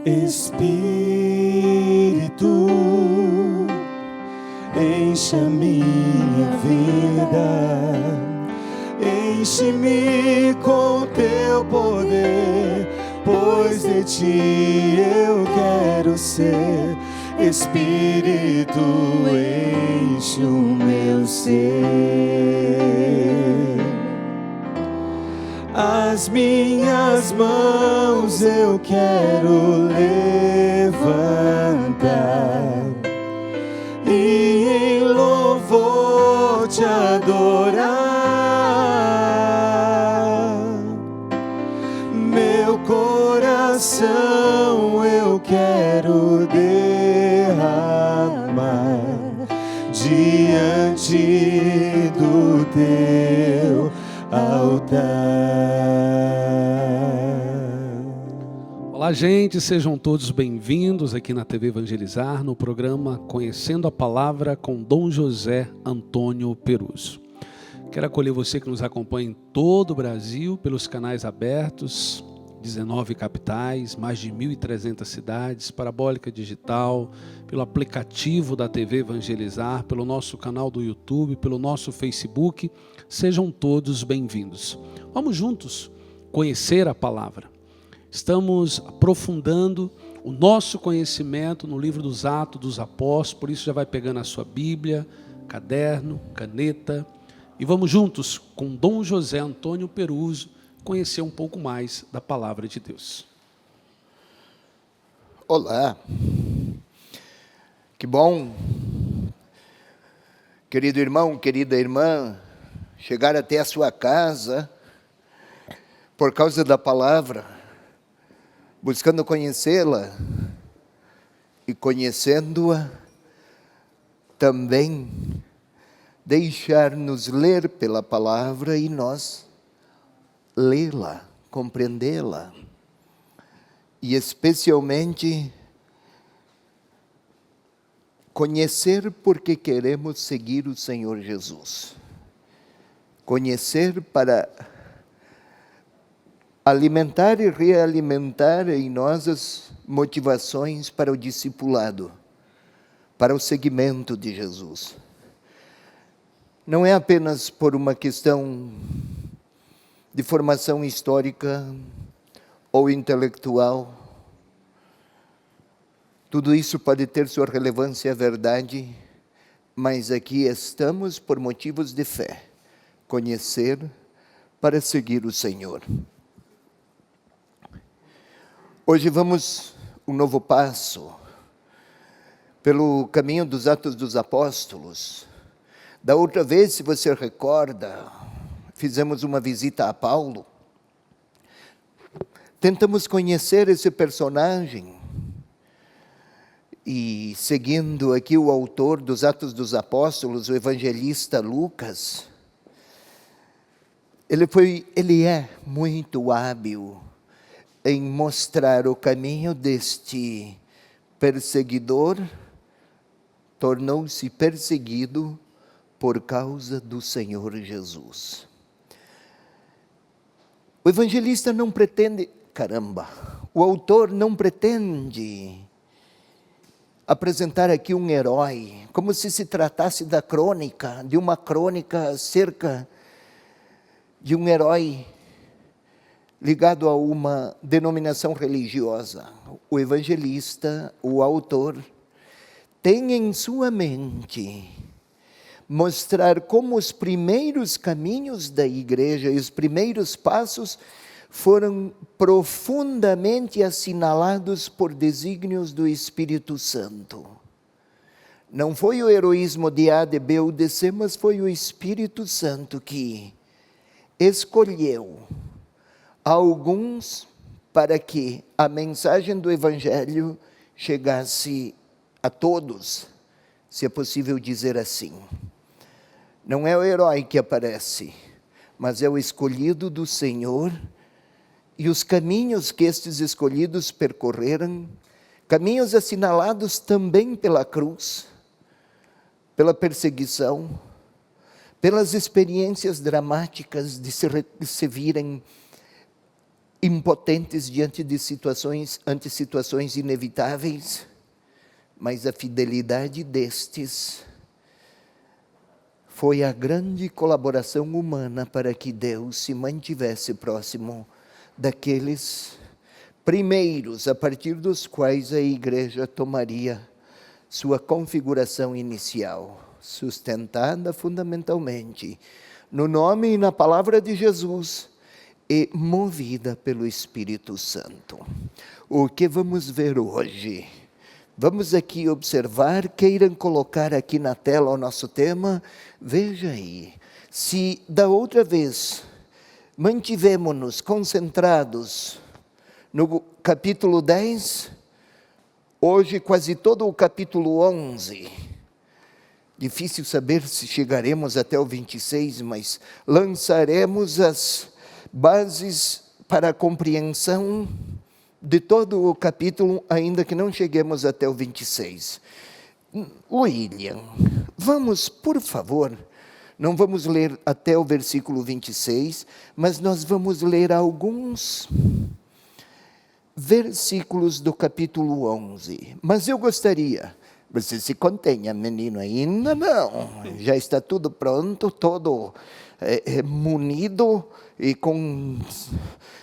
Espírito, enche a minha vida, enche-me com teu poder, pois de ti eu quero ser. Espírito, enche o meu ser. As minhas mãos eu quero levantar e em louvor te adorar. Meu coração eu quero derramar diante do teu altar. Olá, gente, sejam todos bem-vindos aqui na TV Evangelizar, no programa Conhecendo a Palavra com Dom José Antônio Peruso. Quero acolher você que nos acompanha em todo o Brasil, pelos canais abertos, 19 capitais, mais de 1.300 cidades, parabólica digital, pelo aplicativo da TV Evangelizar, pelo nosso canal do YouTube, pelo nosso Facebook. Sejam todos bem-vindos. Vamos juntos conhecer a palavra. Estamos aprofundando o nosso conhecimento no livro dos Atos dos Apóstolos, por isso já vai pegando a sua Bíblia, caderno, caneta, e vamos juntos com Dom José Antônio Peruso conhecer um pouco mais da palavra de Deus. Olá, que bom, querido irmão, querida irmã, chegar até a sua casa por causa da palavra, buscando conhecê-la e conhecendo-a também deixar-nos ler pela palavra e nós lê-la, compreendê-la e especialmente conhecer porque queremos seguir o Senhor Jesus. Conhecer para alimentar e realimentar em nós as motivações para o discipulado, para o seguimento de Jesus. Não é apenas por uma questão de formação histórica ou intelectual. Tudo isso pode ter sua relevância, é verdade, mas aqui estamos por motivos de fé, conhecer para seguir o Senhor. Hoje vamos um novo passo pelo caminho dos Atos dos Apóstolos. Da outra vez, se você recorda, fizemos uma visita a Paulo. Tentamos conhecer esse personagem e, seguindo aqui o autor dos Atos dos Apóstolos, o evangelista Lucas, ele é muito hábil em mostrar o caminho deste perseguidor, tornou-se perseguido por causa do Senhor Jesus. O evangelista não pretende, o autor não pretende apresentar aqui um herói, como se tratasse de uma crônica acerca de um herói ligado a uma denominação religiosa. O evangelista, o autor, tem em sua mente mostrar como os primeiros caminhos da igreja e os primeiros passos foram profundamente assinalados por desígnios do Espírito Santo. Não foi o heroísmo de A, de B ou de C, mas foi o Espírito Santo que escolheu alguns para que a mensagem do Evangelho chegasse a todos, se é possível dizer assim. Não é o herói que aparece, mas é o escolhido do Senhor, e os caminhos que estes escolhidos percorreram, caminhos assinalados também pela cruz, pela perseguição, pelas experiências dramáticas de se virem impotentes diante de ante situações inevitáveis, mas a fidelidade destes foi a grande colaboração humana para que Deus se mantivesse próximo daqueles primeiros, a partir dos quais a igreja tomaria sua configuração inicial, sustentada fundamentalmente no nome e na palavra de Jesus e movida pelo Espírito Santo. O que vamos ver hoje? Vamos aqui observar, queiram colocar aqui na tela o nosso tema. Veja aí, se da outra vez mantivemos-nos concentrados no capítulo 10, hoje quase todo o capítulo 11. Difícil saber se chegaremos até o 26, mas lançaremos as bases para a compreensão de todo o capítulo, ainda que não cheguemos até o 26. William, vamos, por favor, não vamos ler até o versículo 26, mas nós vamos ler alguns versículos do capítulo 11. Mas eu gostaria, você se contenha, menino, ainda não, já está tudo pronto, todo munido e com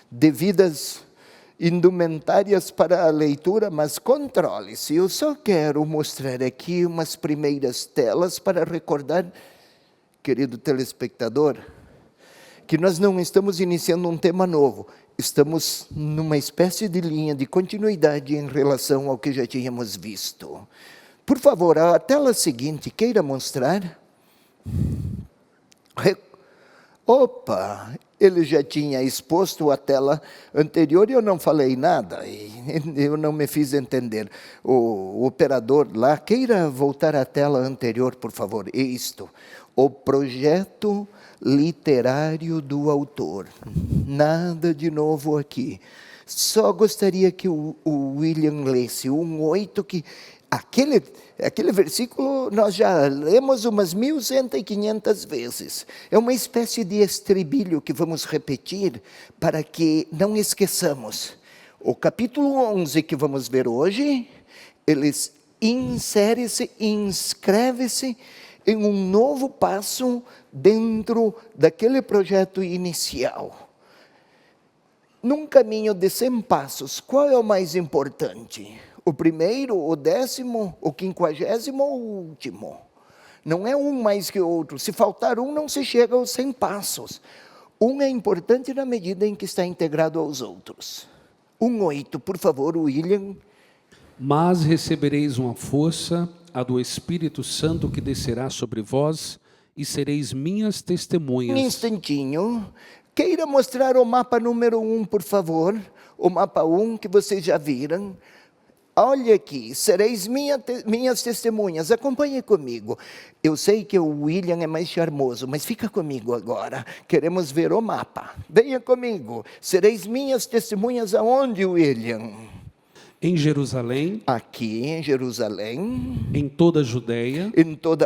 devidas indumentárias para a leitura, mas controle-se. Eu só quero mostrar aqui umas primeiras telas para recordar, querido telespectador, que nós não estamos iniciando um tema novo, estamos numa espécie de linha de continuidade em relação ao que já tínhamos visto. Por favor, a tela seguinte, queira mostrar. Opa, ele já tinha exposto a tela anterior e eu não falei nada, eu não me fiz entender. O operador lá, queira voltar à tela anterior, por favor. Isto, o projeto literário do autor. Nada de novo aqui. Só gostaria que o William lesse 1:8, que aquele versículo nós já lemos umas 1.100 vezes. É uma espécie de estribilho que vamos repetir para que não esqueçamos. O capítulo 11 que vamos ver hoje, ele insere-se, inscreve-se em um novo passo dentro daquele projeto inicial. Num caminho de 100 passos, qual é o mais importante? O primeiro, o 10º, o 50º ou o último? Não é um mais que o outro. Se faltar um, não se chega aos 100 passos. Um é importante na medida em que está integrado aos outros. 1:8, por favor, William. Mas recebereis uma força, a do Espírito Santo, que descerá sobre vós, e sereis minhas testemunhas. Um instantinho. Queira mostrar o mapa número 1, por favor. O mapa 1 que vocês já viram. Olha aqui, sereis minhas testemunhas, acompanhe comigo. Eu sei que o William é mais charmoso, mas fica comigo agora. Queremos ver o mapa. Venha comigo. Sereis minhas testemunhas aonde, William? Em Jerusalém. Aqui em Jerusalém. Em toda a Judéia.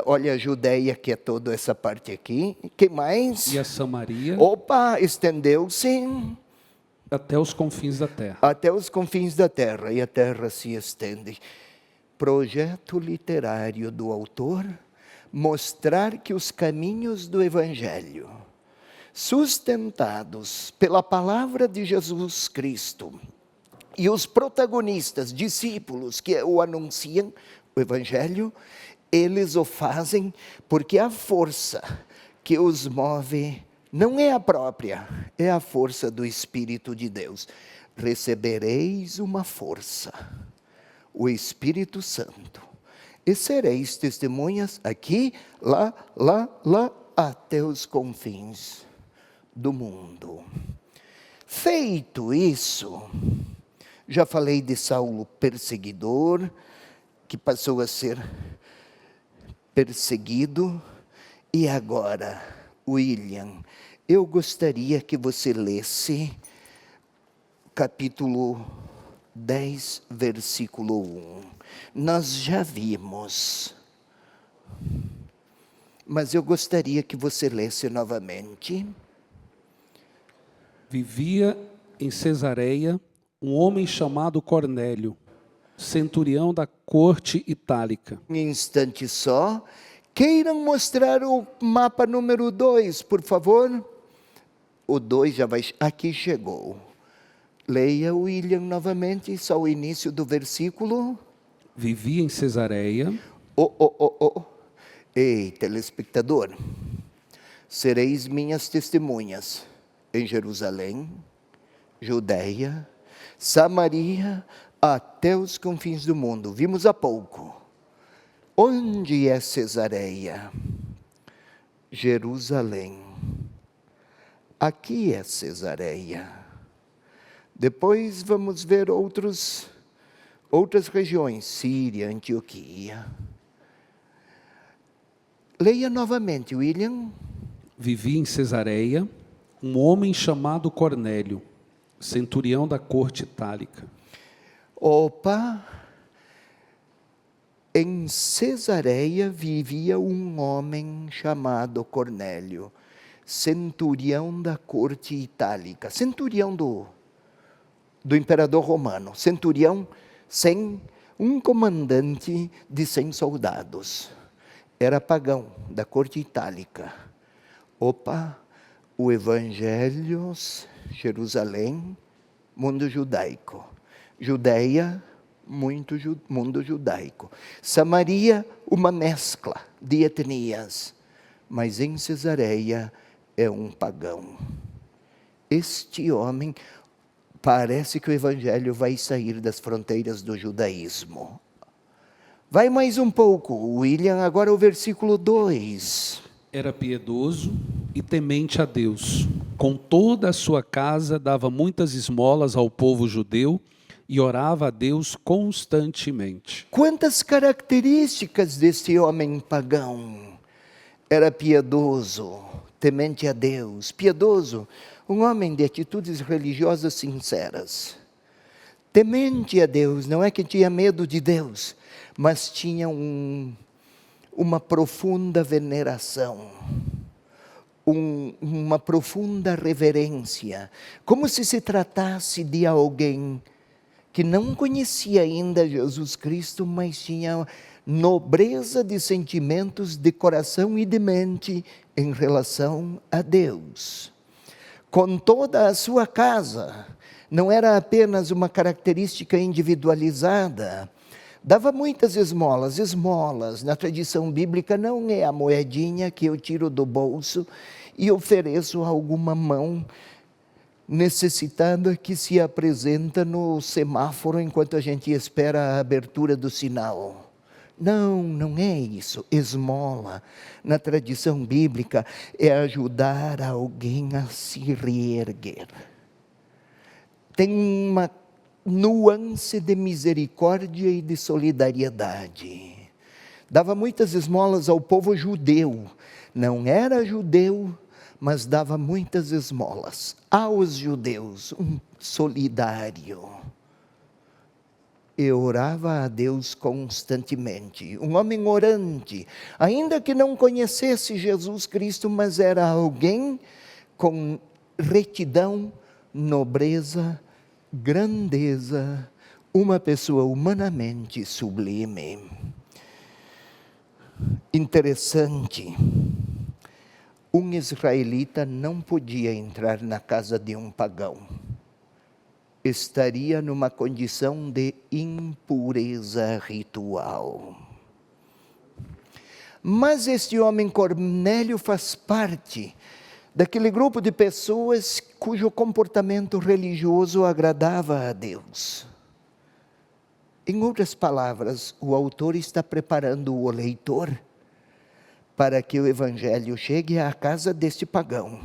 Olha a Judéia, que é toda essa parte aqui. Que mais? E a Samaria. Opa, estendeu-se. Até os confins da terra. Até os confins da terra, e a terra se estende. Projeto literário do autor, mostrar que os caminhos do Evangelho, sustentados pela palavra de Jesus Cristo, e os protagonistas, discípulos que o anunciam, o Evangelho, eles o fazem porque a força que os move não é a própria, é a força do Espírito de Deus. Recebereis uma força, o Espírito Santo, e sereis testemunhas aqui, lá, até os confins do mundo. Feito isso, já falei de Saulo perseguidor, que passou a ser perseguido, e agora, William, eu gostaria que você lesse capítulo 10, versículo 1. Nós já vimos, mas eu gostaria que você lesse novamente. Vivia em Cesareia um homem chamado Cornélio, centurião da corte itálica. Um instante só. Queiram mostrar o mapa número 2, por favor? O 2 já vai... Aqui chegou. Leia, William, novamente, só o início do versículo. Vivia em Cesareia. Ei, telespectador, sereis minhas testemunhas em Jerusalém, Judeia, Samaria, até os confins do mundo. Vimos há pouco. Onde é Cesareia? Jerusalém. Aqui é Cesareia. Depois vamos ver outras regiões, Síria, Antioquia. Leia novamente, William. Vivia em Cesareia um homem chamado Cornélio, centurião da corte itálica. Opa! Em Cesareia vivia um homem chamado Cornélio, centurião da corte itálica, centurião do imperador romano, centurião um comandante de 100 soldados. Era pagão da corte itálica. Opa, o Evangelho, Jerusalém, mundo judaico. Judeia, mundo judaico. Samaria, uma mescla de etnias. Mas em Cesareia é um pagão. Este homem, parece que o Evangelho vai sair das fronteiras do judaísmo. Vai mais um pouco, William, agora o versículo 2. Era piedoso e temente a Deus. Com toda a sua casa dava muitas esmolas ao povo judeu e orava a Deus constantemente. Quantas características deste homem pagão? Era piedoso, temente a Deus. Piedoso, um homem de atitudes religiosas sinceras. Temente a Deus, não é que tinha medo de Deus, mas tinha uma profunda veneração, uma profunda reverência, como se tratasse de alguém que não conhecia ainda Jesus Cristo, mas tinha nobreza de sentimentos, de coração e de mente em relação a Deus. Com toda a sua casa, não era apenas uma característica individualizada, dava muitas esmolas. Esmolas, na tradição bíblica, não é a moedinha que eu tiro do bolso e ofereço a alguma mão necessitada que se apresenta no semáforo enquanto a gente espera a abertura do sinal. Não, não é isso. Esmola, na tradição bíblica, é ajudar alguém a se reerguer. Tem uma nuance de misericórdia e de solidariedade. Dava muitas esmolas ao povo judeu. Não era judeu, mas dava muitas esmolas aos judeus, um solidário. E orava a Deus constantemente. Um homem orante, ainda que não conhecesse Jesus Cristo, mas era alguém com retidão, nobreza, grandeza, uma pessoa humanamente sublime. Interessante, um israelita não podia entrar na casa de um pagão. Estaria numa condição de impureza ritual. Mas este homem Cornélio faz parte daquele grupo de pessoas cujo comportamento religioso agradava a Deus. Em outras palavras, o autor está preparando o leitor para que o Evangelho chegue à casa deste pagão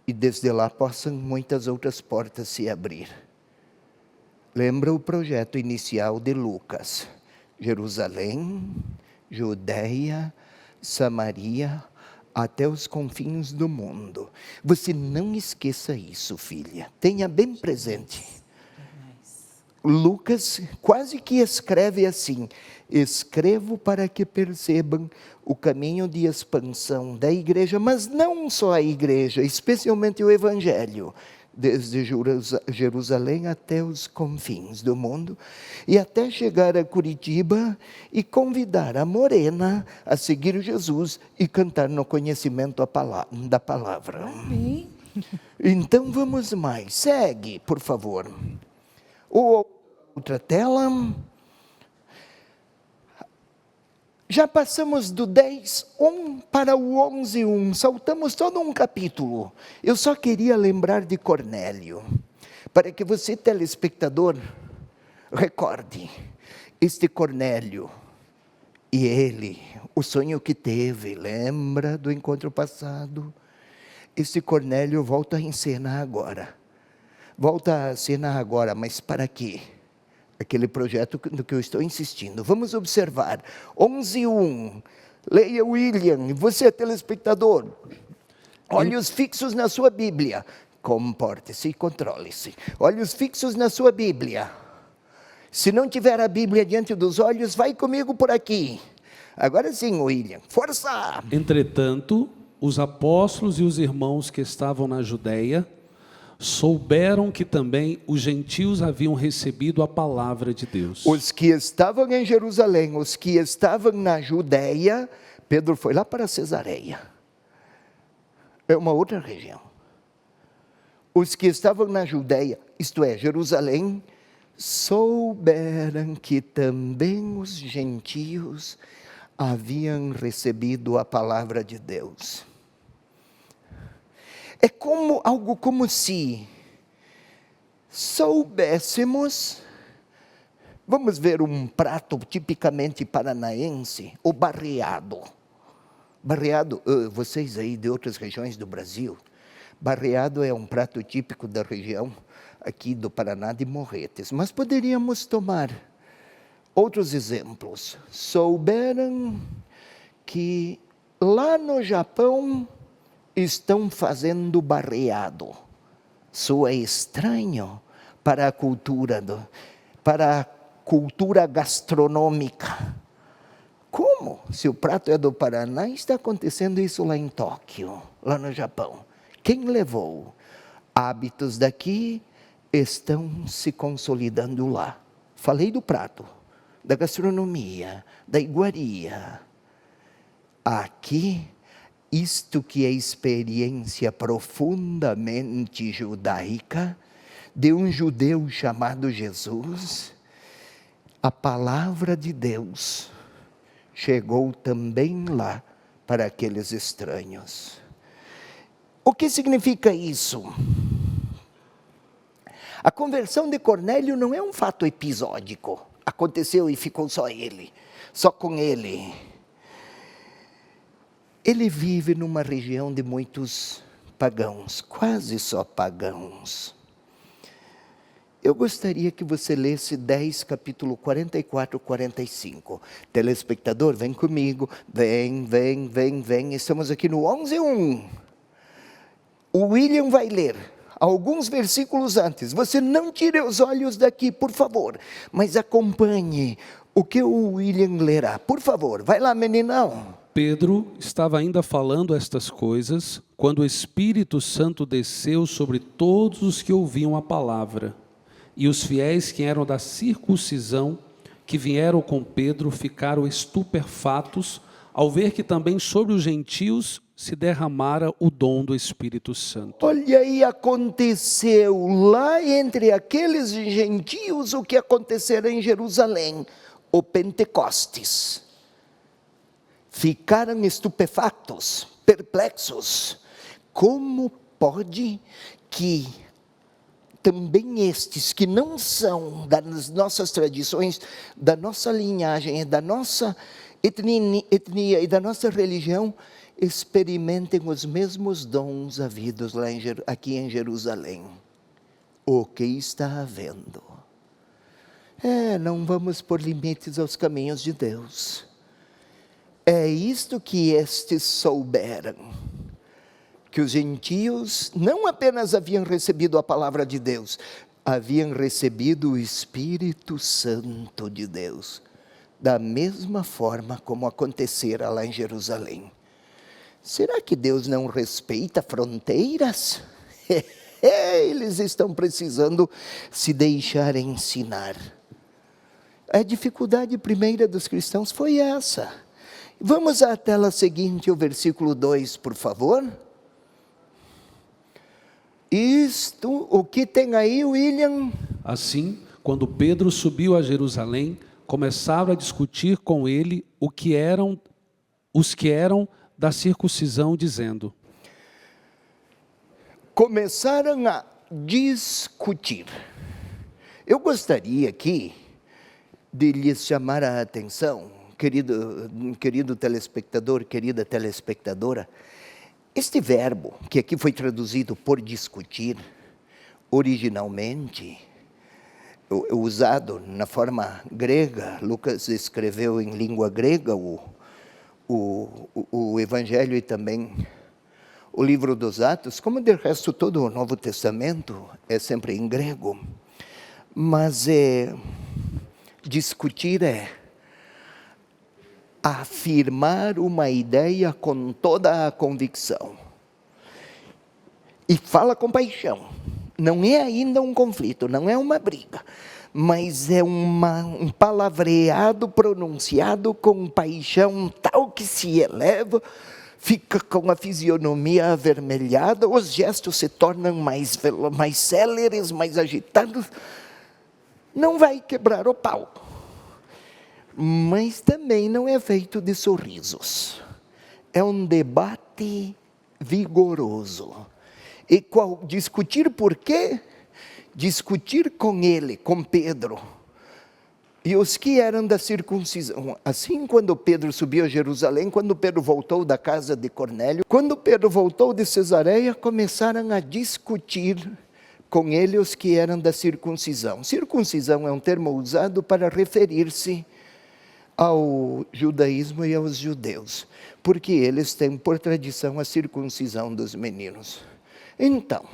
e desde lá possam muitas outras portas se abrir. Lembra o projeto inicial de Lucas: Jerusalém, Judeia, Samaria, até os confins do mundo. Você não esqueça isso, filha. Tenha bem presente. Lucas quase que escreve assim: escrevo para que percebam o caminho de expansão da igreja, mas não só a igreja, especialmente o Evangelho, desde Jerusalém até os confins do mundo, e até chegar a Curitiba e convidar a Morena a seguir Jesus e cantar no conhecimento da palavra. Amém. Então vamos mais, segue, por favor. Outra tela. Já passamos do 10:1 para o 11:1, saltamos todo um capítulo. Eu só queria lembrar de Cornélio, para que você, telespectador, recorde. Este Cornélio, e ele, o sonho que teve, lembra do encontro passado? Este Cornélio volta em cena agora. Volta a cena agora, mas para quê? Aquele projeto no que eu estou insistindo. Vamos observar. 11:1. Leia, William. Você, telespectador. Olhos fixos na sua Bíblia. Comporte-se e controle-se. Olhos fixos na sua Bíblia. Se não tiver a Bíblia diante dos olhos, vai comigo por aqui. Agora sim, William. Força! Entretanto, os apóstolos e os irmãos que estavam na Judéia souberam que também os gentios haviam recebido a palavra de Deus. Os que estavam em Jerusalém, os que estavam na Judéia, Pedro foi lá para Cesareia. É uma outra região. Os que estavam na Judéia, isto é, Jerusalém, souberam que também os gentios haviam recebido a palavra de Deus. É algo como se soubéssemos, vamos ver um prato tipicamente paranaense, o barreado. Barreado, vocês aí de outras regiões do Brasil, barreado é um prato típico da região aqui do Paraná de Morretes. Mas poderíamos tomar outros exemplos. Souberam que lá no Japão estão fazendo barreado. Soa estranho para a cultura gastronômica. Como? Se o prato é do Paraná, está acontecendo isso lá em Tóquio, lá no Japão. Quem levou? Hábitos daqui estão se consolidando lá. Falei do prato, da gastronomia, da iguaria. Aqui, isto que é experiência profundamente judaica, de um judeu chamado Jesus, a palavra de Deus chegou também lá para aqueles estranhos. O que significa isso? A conversão de Cornélio não é um fato episódico. Aconteceu e ficou só com ele. Ele vive numa região de muitos pagãos, quase só pagãos. Eu gostaria que você lesse 10, capítulo 44, 45. Telespectador, vem comigo. Vem. Estamos aqui no 11:1. O William vai ler alguns versículos antes. Você não tire os olhos daqui, por favor, mas acompanhe o que o William lerá. Por favor, vai lá, meninão. Pedro estava ainda falando estas coisas, quando o Espírito Santo desceu sobre todos os que ouviam a palavra. E os fiéis que eram da circuncisão, que vieram com Pedro, ficaram estupefatos, ao ver que também sobre os gentios se derramara o dom do Espírito Santo. Olha aí, aconteceu lá entre aqueles gentios o que acontecera em Jerusalém, o Pentecostes. Ficaram estupefatos, perplexos. Como pode que também estes que não são das nossas tradições, da nossa linhagem, da nossa etnia e da nossa religião, experimentem os mesmos dons havidos aqui em Jerusalém? O que está havendo? Não vamos pôr limites aos caminhos de Deus. É isto que estes souberam, que os gentios não apenas haviam recebido a palavra de Deus, haviam recebido o Espírito Santo de Deus, da mesma forma como acontecera lá em Jerusalém. Será que Deus não respeita fronteiras? Eles estão precisando se deixar ensinar. A dificuldade primeira dos cristãos foi essa. Vamos à tela seguinte, o versículo 2, por favor. Isto, o que tem aí, William? Assim, quando Pedro subiu a Jerusalém, começaram a discutir com ele os que eram da circuncisão, dizendo: Começaram a discutir. Eu gostaria aqui de lhes chamar a atenção, querido telespectador, querida telespectadora. Este verbo, que aqui foi traduzido por discutir, originalmente, usado na forma grega, Lucas escreveu em língua grega o Evangelho e também o livro dos Atos, como de resto todo o Novo Testamento é sempre em grego. Mas discutir é afirmar uma ideia com toda a convicção. E fala com paixão. Não é ainda um conflito, não é uma briga, mas é um palavreado pronunciado com paixão tal que se eleva, fica com a fisionomia avermelhada, os gestos se tornam mais céleres, mais agitados. Não vai quebrar o pau, mas também não é feito de sorrisos. É um debate vigoroso. E discutir por quê? Discutir com ele, com Pedro, e os que eram da circuncisão. Assim, quando Pedro subiu a Jerusalém, quando Pedro voltou da casa de Cornélio, quando Pedro voltou de Cesareia, começaram a discutir com ele os que eram da circuncisão. Circuncisão é um termo usado para referir-se ao judaísmo e aos judeus, porque eles têm por tradição a circuncisão dos meninos. Então,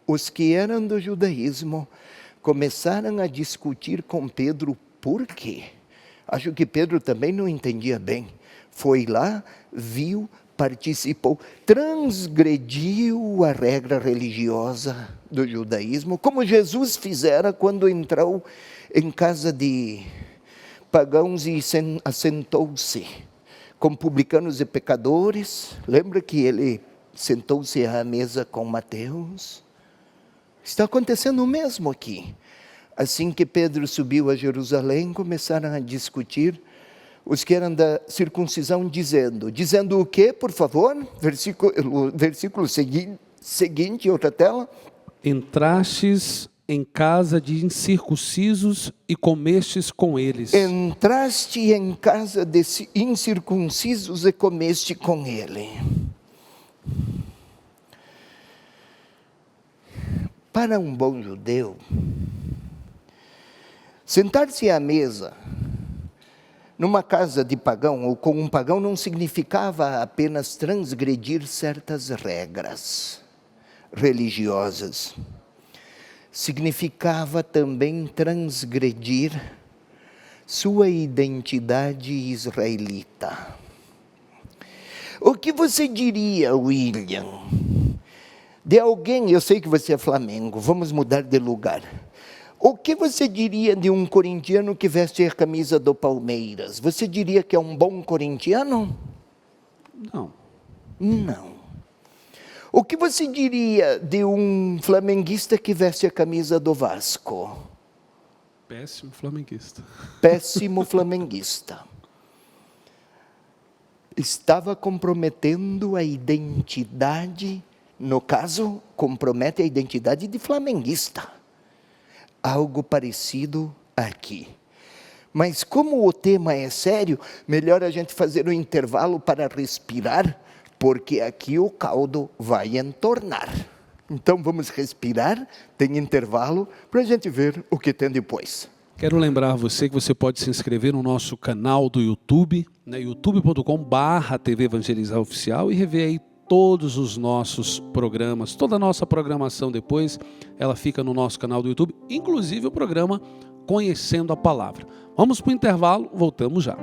os que eram do judaísmo começaram a discutir com Pedro por quê. Acho que Pedro também não entendia bem. Foi lá, viu, participou, transgrediu a regra religiosa do judaísmo, como Jesus fizera quando entrou em casa de pagãos e assentou-se com publicanos e pecadores. Lembra que ele sentou-se à mesa com Mateus? Está acontecendo o mesmo aqui. Assim que Pedro subiu a Jerusalém, começaram a discutir os que eram da circuncisão, dizendo o quê, por favor? Versículo seguinte, outra tela. Entrastes em casa de incircuncisos e comestes com eles. Entraste em casa de incircuncisos e comeste com ele. Para um bom judeu, sentar-se à mesa numa casa de pagão ou com um pagão não significava apenas transgredir certas regras religiosas. Significava também transgredir sua identidade israelita. O que você diria, William, de alguém, eu sei que você é Flamengo, vamos mudar de lugar. O que você diria de um corintiano que veste a camisa do Palmeiras? Você diria que é um bom corintiano? Não. Não. O que você diria de um flamenguista que veste a camisa do Vasco? Péssimo flamenguista. Péssimo flamenguista. Estava comprometendo a identidade, no caso, compromete a identidade de flamenguista. Algo parecido aqui. Mas como o tema é sério, melhor a gente fazer um intervalo para respirar, porque aqui o caldo vai entornar. Então vamos respirar, tem intervalo, para a gente ver o que tem depois. Quero lembrar você que você pode se inscrever no nosso canal do YouTube, né, youtube.com/TV Evangelizar Oficial, e rever aí todos os nossos programas, toda a nossa programação depois, ela fica no nosso canal do YouTube, inclusive o programa Conhecendo a Palavra. Vamos para o intervalo, voltamos já.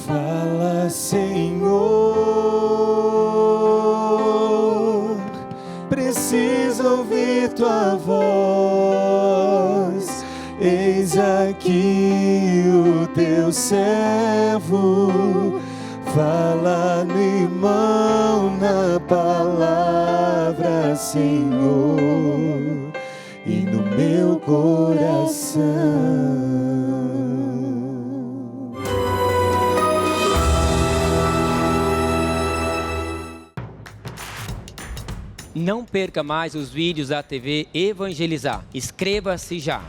Fala, Senhor, preciso ouvir tua voz. Eis aqui o teu servo, fala no irmão na palavra, Senhor, e no meu coração. Não perca mais os vídeos da TV Evangelizar. Inscreva-se já.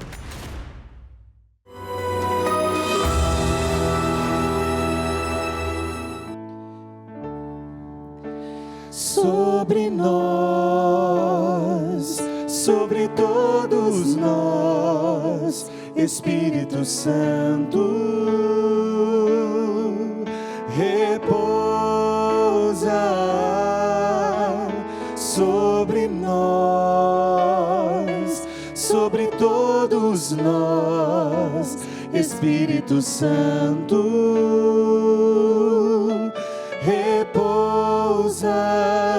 Sobre nós, sobre todos nós, Espírito Santo, repousa sobre nós, sobre todos nós, Espírito Santo, repousa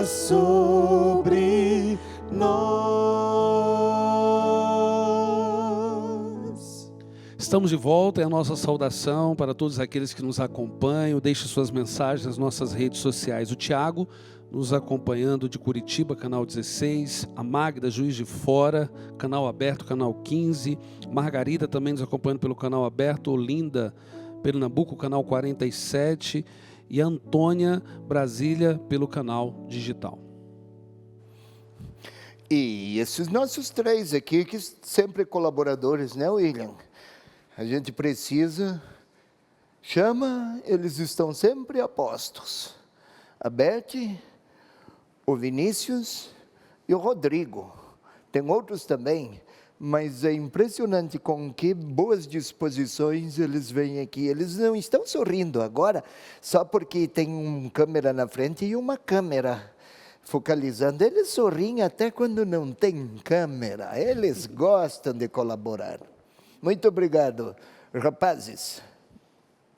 sobre nós. Estamos de volta, é a nossa saudação para todos aqueles que nos acompanham. Deixe suas mensagens nas nossas redes sociais. O Tiago nos acompanhando de Curitiba, canal 16, a Magda, Juiz de Fora, canal aberto, canal 15, Margarida também nos acompanhando pelo canal aberto, Olinda, Pernambuco, canal 47, e a Antônia, Brasília, pelo canal digital. E esses nossos três aqui, que sempre colaboradores, né, William? A gente precisa, chama, eles estão sempre a postos. A Beth, o Vinícius e o Rodrigo. Tem outros também, mas é impressionante com que boas disposições eles vêm aqui. Eles não estão sorrindo agora só porque tem uma câmera na frente e uma câmera focalizando. Eles sorriem até quando não tem câmera. Eles gostam de colaborar. Muito obrigado, rapazes.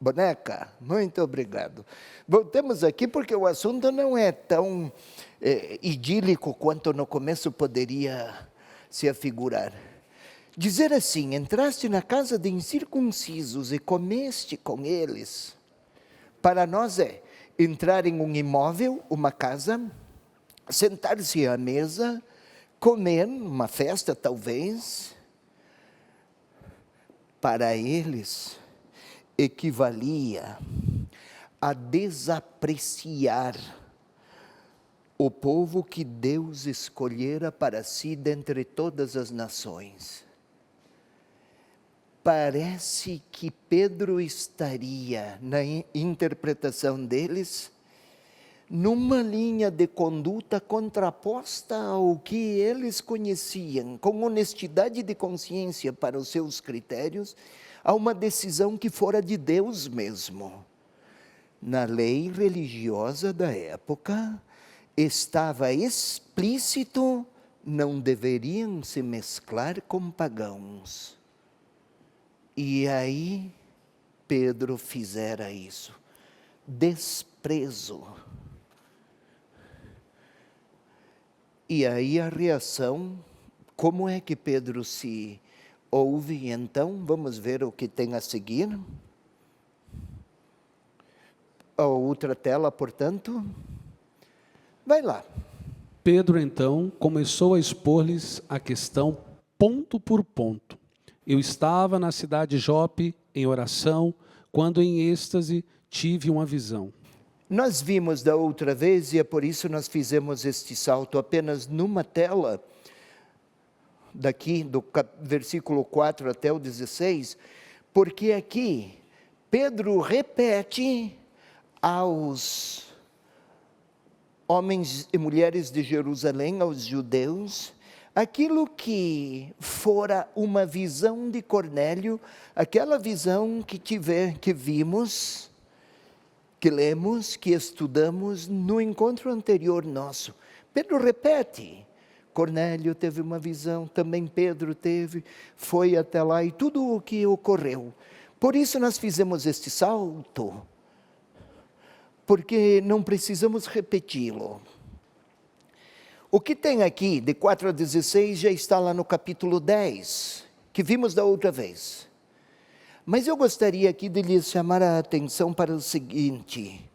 Boneca, muito obrigado. Voltemos aqui porque o assunto não é tão idílico quanto no começo poderia se afigurar. Dizer assim, entraste na casa de incircuncisos e comeste com eles, para nós é entrar em um imóvel, uma casa, sentar-se à mesa, comer, uma festa talvez. Para eles, equivalia a desapreciar o povo que Deus escolhera para si dentre todas as nações. Parece que Pedro estaria, na interpretação deles, numa linha de conduta contraposta ao que eles conheciam, com honestidade de consciência para os seus critérios, a uma decisão que fora de Deus mesmo. Na lei religiosa da época, estava explícito, não deveriam se mesclar com pagãos. E aí, Pedro fizera isso. Desprezo. E aí a reação, como é que Pedro se ouve? Então, vamos ver o que tem a seguir. A outra tela, portanto. Vai lá. Pedro, então, começou a expor-lhes a questão ponto por ponto. Eu estava na cidade de Jope, em oração, quando em êxtase tive uma visão. Nós vimos da outra vez, e é por isso nós fizemos este salto apenas numa tela, daqui do versículo 4 até o 16, porque aqui Pedro repete aos homens e mulheres de Jerusalém, aos judeus, aquilo que fora uma visão de Cornélio, aquela visão que vimos, que lemos, que estudamos no encontro anterior nosso. Pedro repete, Cornélio teve uma visão, também Pedro teve, foi até lá e tudo o que ocorreu. Por isso nós fizemos este salto, porque não precisamos repeti-lo. O que tem aqui, de 4 a 16, já está lá no capítulo 10, que vimos da outra vez. Mas eu gostaria aqui de lhes chamar a atenção para o seguinte.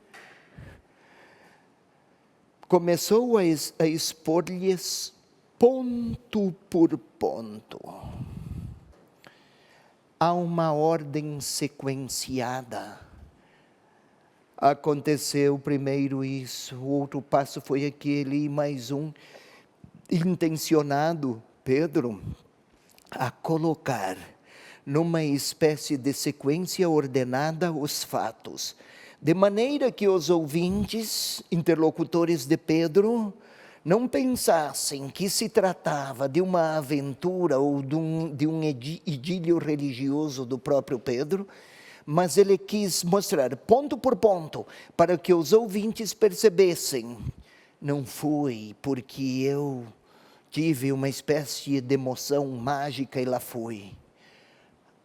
Começou a expor-lhes ponto por ponto. Há uma ordem sequenciada. Aconteceu primeiro isso, o outro passo foi aquele, e mais um, intencionado, Pedro, a colocar numa espécie de sequência ordenada os fatos, de maneira que os ouvintes, interlocutores de Pedro, não pensassem que se tratava de uma aventura ou de um idílio religioso do próprio Pedro, mas ele quis mostrar ponto por ponto, para que os ouvintes percebessem, não foi porque eu tive uma espécie de emoção mágica e lá fui.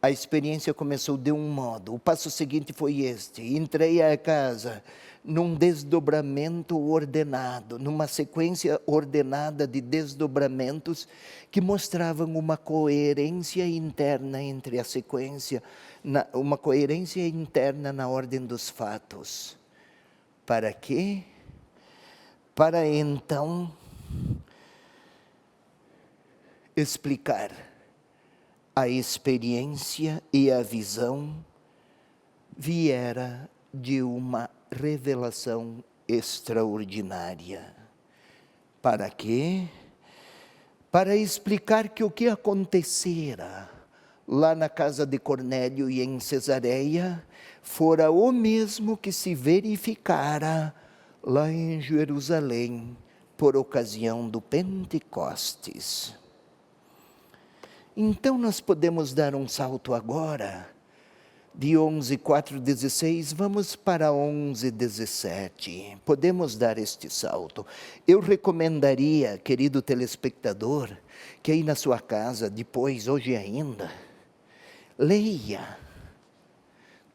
A experiência começou de um modo, o passo seguinte foi este: entrei à casa num desdobramento ordenado, numa sequência ordenada de desdobramentos que mostravam uma coerência interna entre a sequência, uma coerência interna na ordem dos fatos. Para quê? Para então explicar a experiência e a visão viera de uma revelação extraordinária. Para quê? Para explicar que o que acontecera lá na casa de Cornélio e em Cesareia fora o mesmo que se verificara lá em Jerusalém por ocasião do Pentecostes. Então nós podemos dar um salto agora, de 11:4-16, vamos para 11:17. Podemos dar este salto. Eu recomendaria, querido telespectador, que aí na sua casa, depois, hoje ainda, leia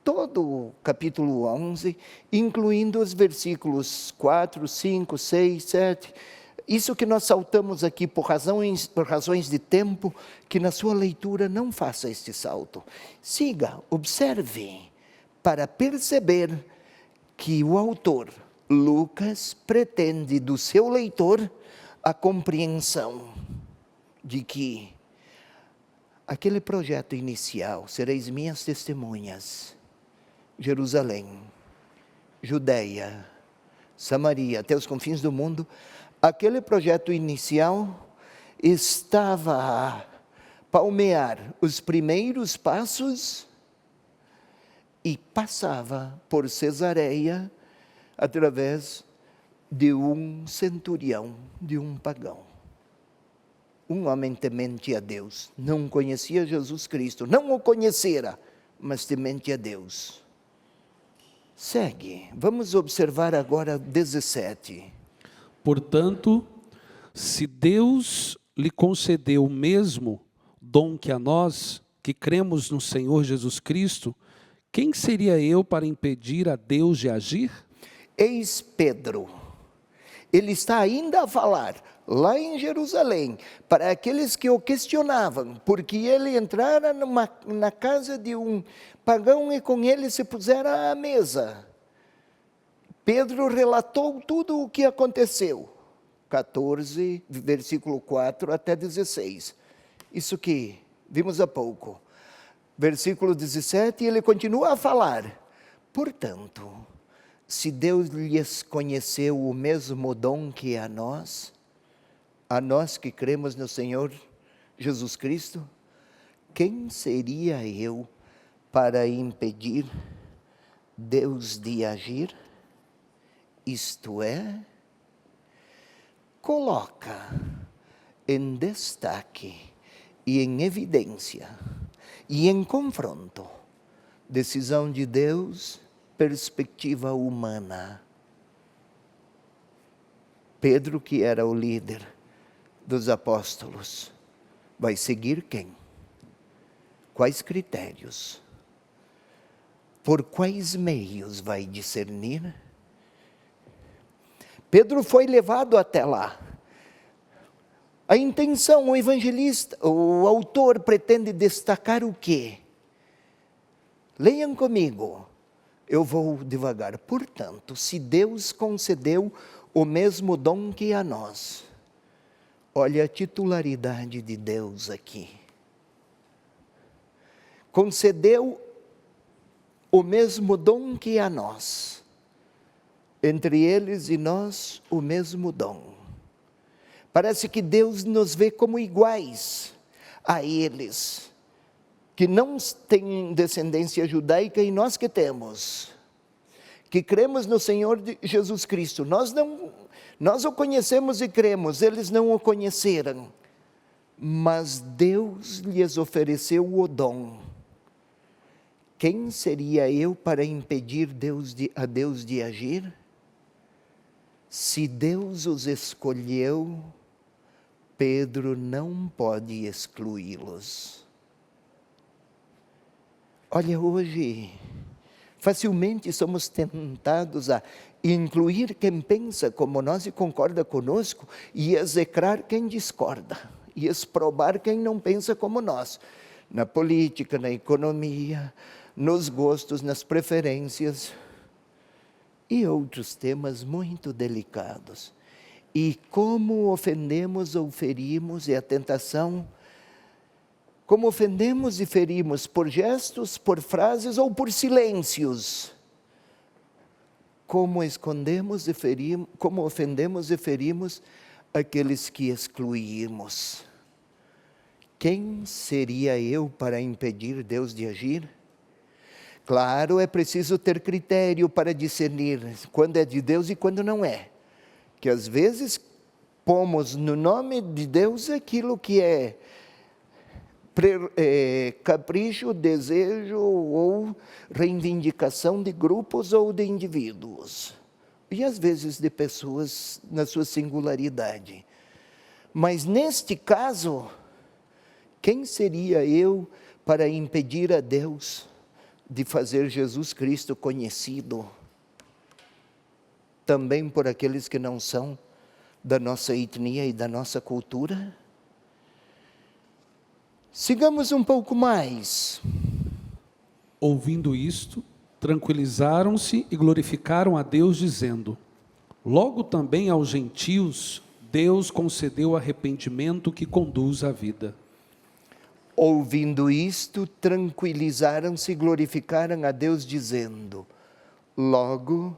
todo o capítulo 11, incluindo os versículos 4, 5, 6, 7... Isso que nós saltamos aqui por razões de tempo, que na sua leitura não faça este salto. Siga, observe, para perceber que o autor, Lucas, pretende do seu leitor a compreensão de que aquele projeto inicial, sereis minhas testemunhas, Jerusalém, Judeia, Samaria, até os confins do mundo. Aquele projeto inicial estava a palmear os primeiros passos e passava por Cesareia através de um centurião, de um pagão. Um homem temente a Deus, não conhecia Jesus Cristo, não o conhecera, mas temente a Deus. Segue, vamos observar agora 17. Portanto, se Deus lhe concedeu o mesmo dom que a nós, que cremos no Senhor Jesus Cristo, quem seria eu para impedir a Deus de agir? Eis Pedro. Ele está ainda a falar, lá em Jerusalém, para aqueles que o questionavam, porque ele entrara na casa de um pagão e com ele se pusera à mesa. Pedro relatou tudo o que aconteceu, 14, versículo 4 até 16. Isso que vimos há pouco. Versículo 17, ele continua a falar. Portanto, se Deus lhes concedeu o mesmo dom que a nós que cremos no Senhor Jesus Cristo, quem seria eu para impedir Deus de agir? Isto é, coloca em destaque e em evidência e em confronto decisão de Deus, perspectiva humana. Pedro, que era o líder dos apóstolos, vai seguir quem? Quais critérios? Por quais meios vai discernir? Pedro foi levado até lá, A intenção, o evangelista, o autor pretende destacar o quê? Leiam comigo, eu vou devagar. Portanto, se Deus concedeu o mesmo dom que a nós, olha a titularidade de Deus aqui. Concedeu o mesmo dom que a nós, entre eles e nós o mesmo dom. Parece que Deus nos vê como iguais a eles, que não têm descendência judaica e nós que temos, que cremos no Senhor Jesus Cristo. Nós o conhecemos e cremos, eles não o conheceram, mas Deus lhes ofereceu o dom. Quem seria eu para impedir a Deus de agir? Se Deus os escolheu, Pedro não pode excluí-los. Olha, hoje, facilmente somos tentados a incluir quem pensa como nós e concorda conosco, e execrar quem discorda, e exprobar quem não pensa como nós, na política, na economia, nos gostos, nas preferências, e outros temas muito delicados. E como ofendemos ou ferimos, é a tentação, como ofendemos e ferimos por gestos, por frases ou por silêncios. Como escondemos e ferimos, como ofendemos e ferimos aqueles que excluímos. Quem seria eu para impedir Deus de agir? Claro, é preciso ter critério para discernir quando é de Deus e quando não é. Que às vezes pomos no nome de Deus aquilo que é capricho, desejo ou reivindicação de grupos ou de indivíduos. E às vezes de pessoas na sua singularidade. Mas neste caso, quem seria eu para impedir a Deus de fazer Jesus Cristo conhecido também por aqueles que não são da nossa etnia e da nossa cultura? Sigamos um pouco mais. Ouvindo isto, tranquilizaram-se e glorificaram a Deus, dizendo: logo também aos gentios Deus concedeu arrependimento que conduz à vida. Ouvindo isto, tranquilizaram-se e glorificaram a Deus, dizendo: logo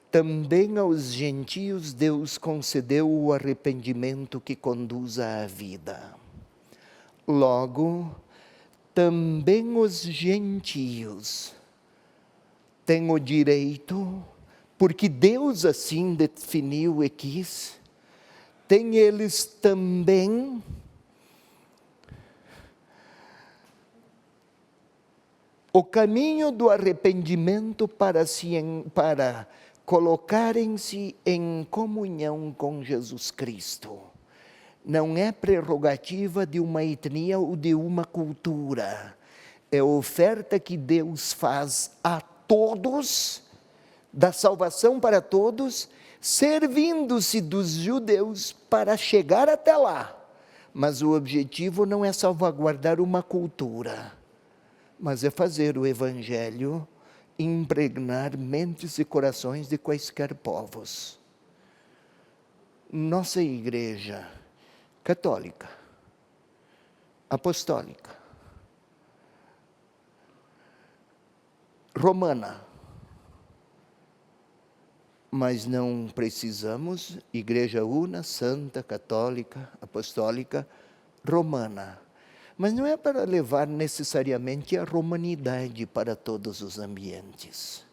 também aos gentios Deus concedeu o arrependimento que conduz à vida. Logo, também os gentios têm o direito, porque Deus assim definiu e quis, têm eles também o caminho do arrependimento para colocarem-se em comunhão com Jesus Cristo. Não é prerrogativa de uma etnia ou de uma cultura. É oferta que Deus faz a todos, da salvação para todos, servindo-se dos judeus para chegar até lá. Mas o objetivo não é salvaguardar uma cultura, mas é fazer o evangelho impregnar mentes e corações de quaisquer povos. Nossa igreja católica, apostólica, romana, mas não precisamos igreja una, santa, católica, apostólica, romana. Mas não é para levar necessariamente a romanidade para todos os ambientes.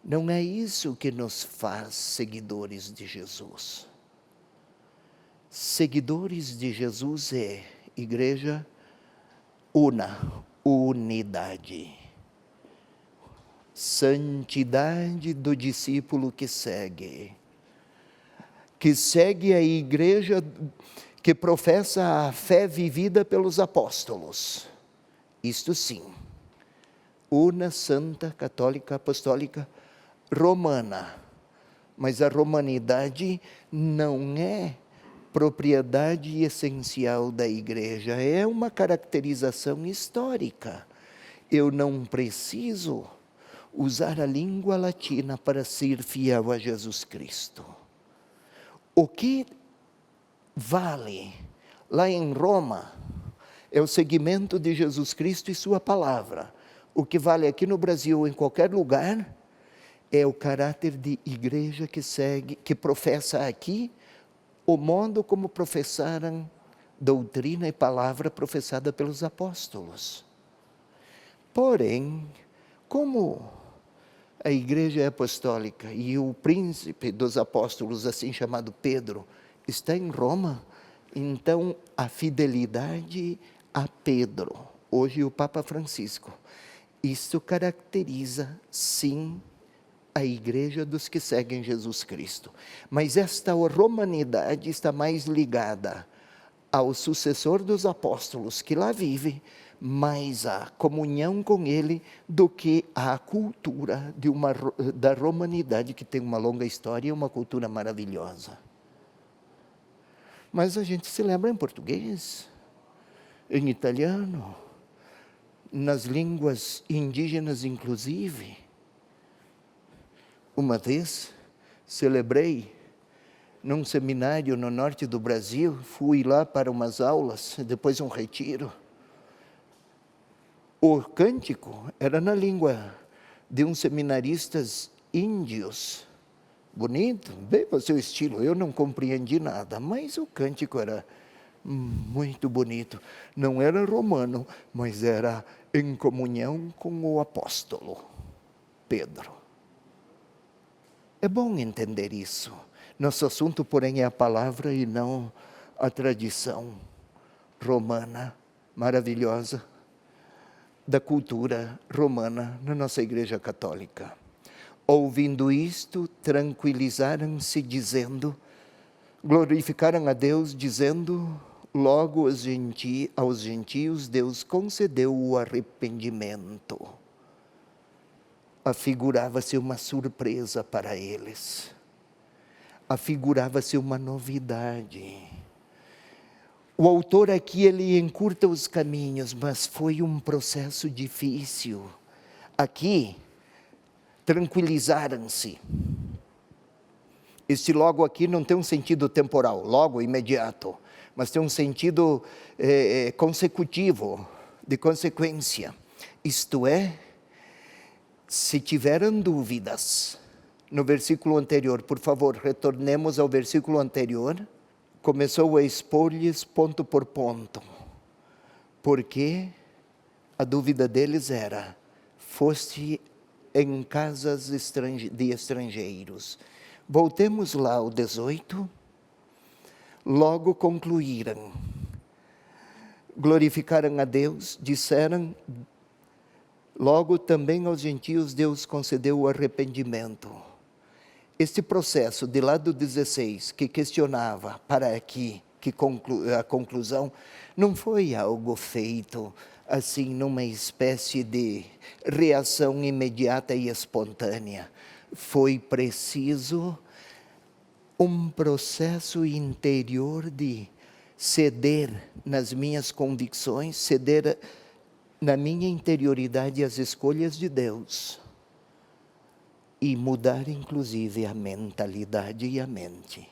Não é isso que nos faz seguidores de Jesus. Seguidores de Jesus é igreja una, unidade. Santidade do discípulo que segue a igreja que professa a fé vivida pelos apóstolos. Isto sim, una, santa, católica, apostólica, romana. Mas a romanidade não é propriedade essencial da igreja. É uma caracterização histórica. Eu não preciso usar a língua latina para ser fiel a Jesus Cristo. O que vale lá em Roma é o seguimento de Jesus Cristo e sua palavra. O que vale aqui no Brasil ou em qualquer lugar é o caráter de igreja que segue, que professa aqui o modo como professaram doutrina e palavra professada pelos apóstolos. Porém, como a igreja é apostólica e o príncipe dos apóstolos, assim chamado Pedro, está em Roma, então a fidelidade a Pedro, hoje o Papa Francisco, isso caracteriza, sim, a igreja dos que seguem Jesus Cristo. Mas esta romanidade está mais ligada ao sucessor dos apóstolos, que lá vive, mais a comunhão com ele do que a cultura da romanidade, que tem uma longa história e uma cultura maravilhosa. Mas a gente celebra em português, em italiano, nas línguas indígenas inclusive. Uma vez celebrei num seminário no norte do Brasil, fui lá para umas aulas, depois um retiro. O cântico era na língua de uns seminaristas índios. Bonito, bem para o seu estilo. Eu não compreendi nada, mas o cântico era muito bonito. Não era romano, mas era em comunhão com o apóstolo Pedro. É bom entender isso. Nosso assunto, porém, é a palavra e não a tradição romana maravilhosa da cultura romana na nossa Igreja Católica. Ouvindo isto, tranquilizaram-se dizendo, glorificaram a Deus dizendo, logo aos gentios Deus concedeu o arrependimento. Afigurava-se uma surpresa para eles. Afigurava-se uma novidade. O autor aqui, ele encurta os caminhos, mas foi um processo difícil. Aqui, tranquilizaram-se. Este logo aqui não tem um sentido temporal, logo, imediato, mas tem um sentido consecutivo, de consequência. Isto é, se tiveram dúvidas, no versículo anterior, por favor, retornemos ao versículo anterior, começou a expor-lhes ponto por ponto, porque a dúvida deles era, foste em casas de estrangeiros. Voltemos lá ao 18, logo concluíram, glorificaram a Deus, disseram, logo também aos gentios Deus concedeu o arrependimento. Este processo de lá do 16, que questionava para aqui, a conclusão, não foi algo feito assim numa espécie de reação imediata e espontânea. Foi preciso um processo interior de ceder nas minhas convicções, ceder na minha interioridade as escolhas de Deus e mudar inclusive a mentalidade e a mente.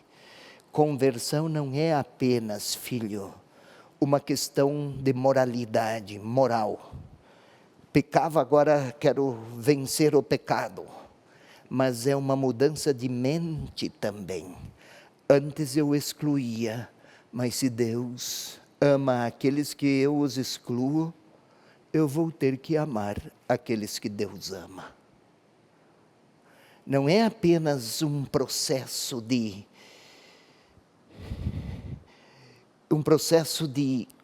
Conversão não é apenas, filho, uma questão de moralidade, moral. Pecava, agora quero vencer o pecado. Mas é uma mudança de mente também. Antes eu excluía, mas se Deus ama aqueles que eu os excluo, eu vou ter que amar aqueles que Deus ama. Não é apenas um processo de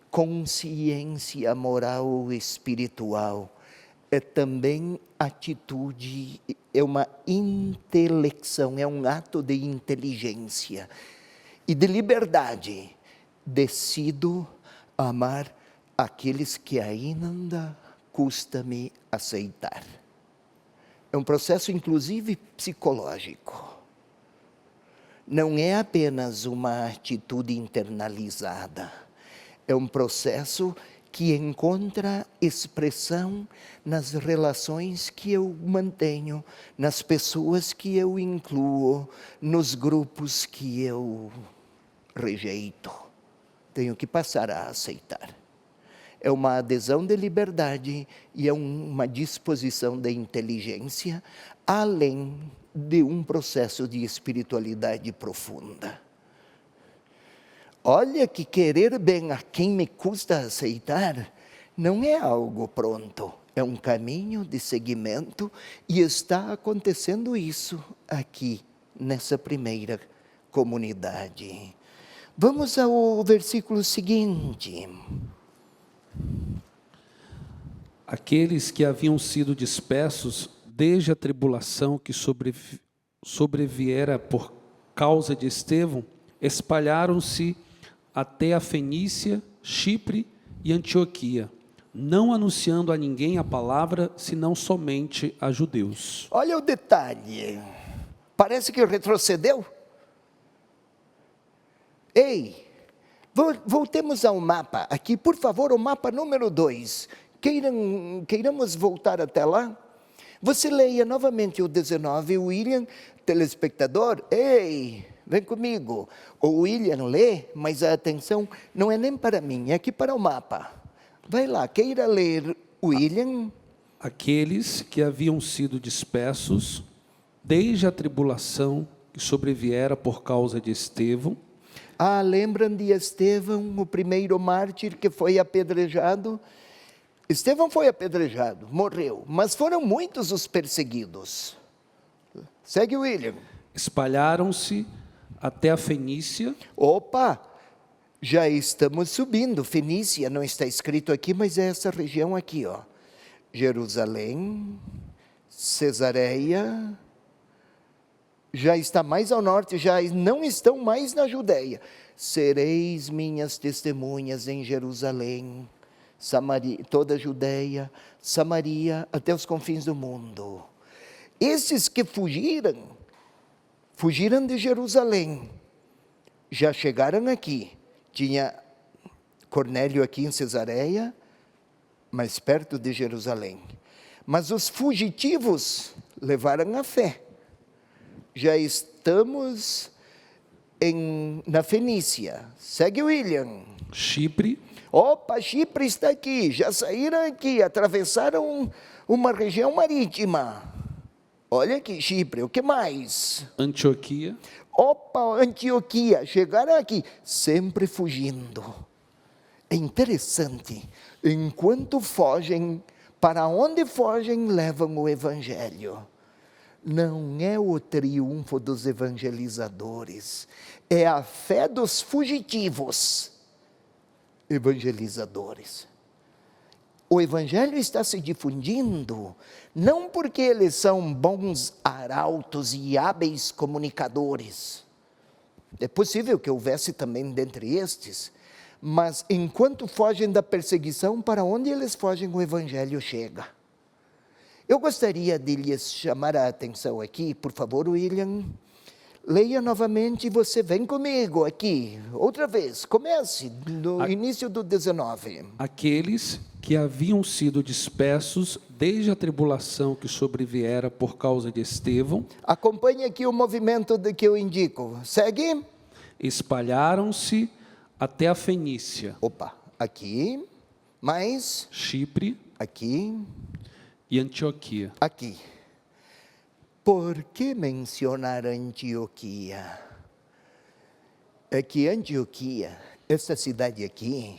consciência moral e espiritual, é também atitude, é uma intelecção, é um ato de inteligência e de liberdade. Decido amar aqueles que ainda custa-me aceitar. É um processo inclusive psicológico. não é apenas uma atitude internalizada, é um processo que encontra expressão nas relações que eu mantenho, nas pessoas que eu incluo, nos grupos que eu rejeito. Tenho que passar a aceitar. É uma adesão de liberdade e é uma disposição de inteligência, além de um processo de espiritualidade profunda. Olha que querer bem a quem me custa aceitar não é algo pronto, é um caminho de seguimento e está acontecendo isso aqui, nessa primeira comunidade. Vamos ao versículo seguinte. Aqueles que haviam sido dispersos desde a tribulação que sobreviera por causa de Estevão, espalharam-se até a Fenícia, Chipre e Antioquia, não anunciando a ninguém a palavra, senão somente a judeus. Olha o detalhe, parece que retrocedeu. Ei, voltemos ao mapa, aqui por favor, o mapa número 2, queiramos voltar até lá? Você leia novamente o 19, William, telespectador, ei, vem comigo. O William lê, mas a atenção não é nem para mim, é aqui para o mapa. Vai lá, queira ler, William. Aqueles que haviam sido dispersos desde a tribulação que sobreviera por causa de Estevão. Lembram de Estevão, o primeiro mártir que foi apedrejado? Estevão foi apedrejado, morreu, mas foram muitos os perseguidos. Segue, William. Espalharam-se até a Fenícia. Opa, já estamos subindo. Fenícia não está escrito aqui, mas é essa região aqui, ó. Jerusalém, Cesareia, já está mais ao norte, já não estão mais na Judeia. Sereis minhas testemunhas em Jerusalém, Samaria, toda a Judeia, Samaria, até os confins do mundo. Esses que fugiram de Jerusalém, já chegaram aqui. Tinha Cornélio aqui em Cesareia, mais perto de Jerusalém. Mas os fugitivos levaram a fé. Já estamos na Fenícia. Segue, William. Chipre. Opa, Chipre está aqui. Já saíram aqui, atravessaram uma região marítima. Olha aqui, Chipre, o que mais? Antioquia. Opa, Antioquia, chegaram aqui, sempre fugindo. É interessante, enquanto fogem, para onde fogem, levam o Evangelho. Não é o triunfo dos evangelizadores, é a fé dos fugitivos evangelizadores. O Evangelho está se difundindo, não porque eles são bons arautos e hábeis comunicadores. É possível que houvesse também dentre estes, mas enquanto fogem da perseguição, para onde eles fogem, o Evangelho chega. Eu gostaria de lhes chamar a atenção aqui, por favor, William. Leia novamente e você vem comigo aqui, outra vez. Comece no início do 19. Aqueles que haviam sido dispersos desde a tribulação que sobreviera por causa de Estevão. Acompanhe aqui o movimento que eu indico. Segue. Espalharam-se até a Fenícia. Opa, aqui, mais. Chipre. Aqui. E Antioquia. Aqui. Por que mencionar Antioquia? É que Antioquia, essa cidade aqui,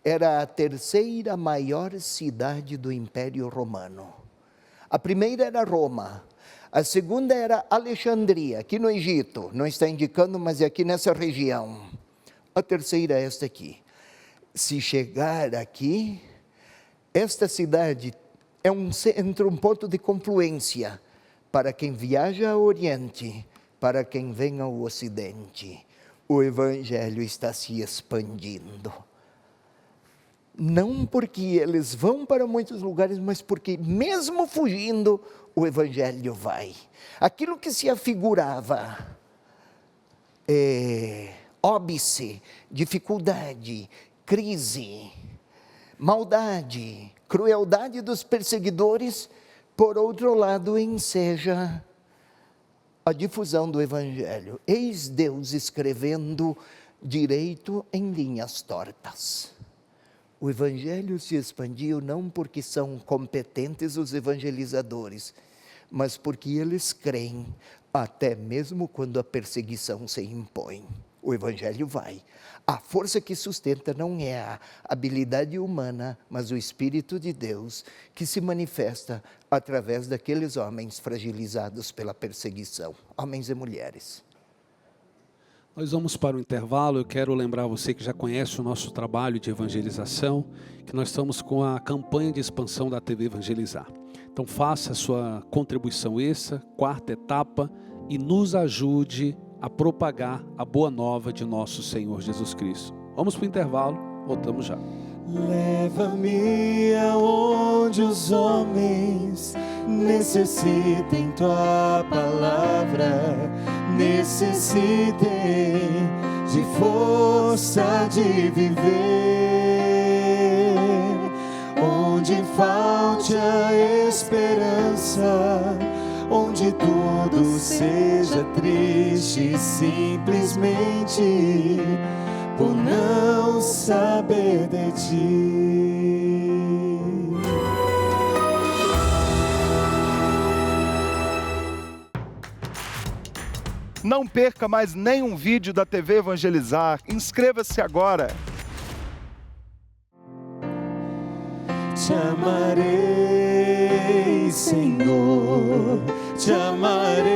era a terceira maior cidade do Império Romano. A primeira era Roma, a segunda era Alexandria, aqui no Egito, não está indicando, mas é aqui nessa região. A terceira é esta aqui. Se chegar aqui, esta cidade é um ponto de confluência para quem viaja ao Oriente, para quem vem ao Ocidente. O Evangelho está se expandindo. Não porque eles vão para muitos lugares, mas porque mesmo fugindo, o Evangelho vai. Aquilo que se afigurava óbice, dificuldade, crise, maldade, crueldade dos perseguidores, por outro lado, enseja a difusão do Evangelho. Eis Deus escrevendo direito em linhas tortas. O Evangelho se expandiu não porque são competentes os evangelizadores, mas porque eles creem, até mesmo quando a perseguição se impõe. O Evangelho vai. A força que sustenta não é a habilidade humana, mas o Espírito de Deus, que se manifesta através daqueles homens fragilizados pela perseguição, homens e mulheres. Nós vamos para o intervalo. Eu quero lembrar você que já conhece o nosso trabalho de evangelização, que nós estamos com a campanha de expansão da TV Evangelizar. Então faça a sua contribuição extra, 4ª etapa, e nos ajude a propagar a boa nova de nosso Senhor Jesus Cristo. Vamos para o intervalo, voltamos já. Leva-me aonde os homens necessitem tua palavra, necessitem de força de viver, onde falte a esperança, onde tudo seja triste simplesmente por não saber de ti. Não perca mais nenhum vídeo da TV Evangelizar. Inscreva-se agora. Te amarei, Senhor, te amarei,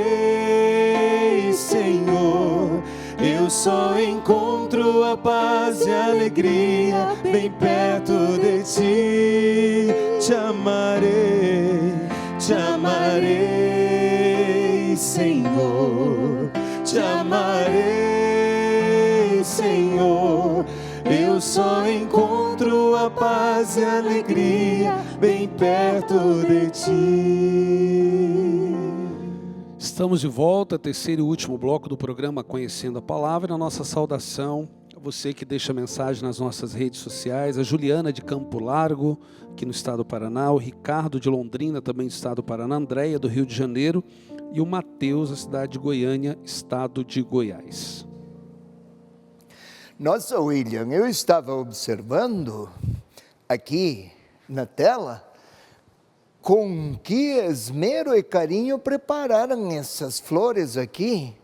Senhor. Eu só encontro a paz e a alegria bem perto de ti. Te amarei, Senhor, te amarei, Senhor. Eu só encontro a paz e a alegria bem perto de ti. Estamos de volta, terceiro e último bloco do programa Conhecendo a Palavra. A nossa saudação a você que deixa mensagem nas nossas redes sociais, a Juliana de Campo Largo, aqui no estado do Paraná, o Ricardo de Londrina, também do estado do Paraná, a Andréia do Rio de Janeiro e o Mateus, da cidade de Goiânia, estado de Goiás. Nossa, William, eu estava observando aqui na tela com que esmero e carinho prepararam essas flores aqui.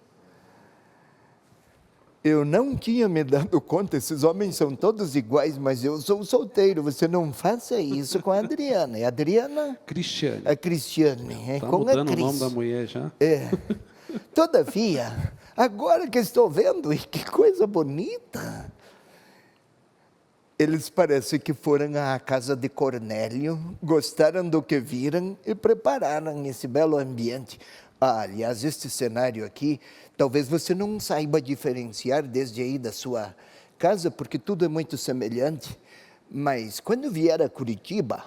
Eu não tinha me dado conta, esses homens são todos iguais, mas eu sou solteiro, você não faça isso com a Adriana. É a Adriana? Cristiane. A Cristiane. Está com mudando a o Cris. nome da mulher já? É. Todavia, agora que estou vendo, e que coisa bonita, eles parecem que foram à casa de Cornélio, gostaram do que viram e prepararam esse belo ambiente. Aliás, este cenário aqui, talvez você não saiba diferenciar desde aí da sua casa, porque tudo é muito semelhante, mas quando vier a Curitiba,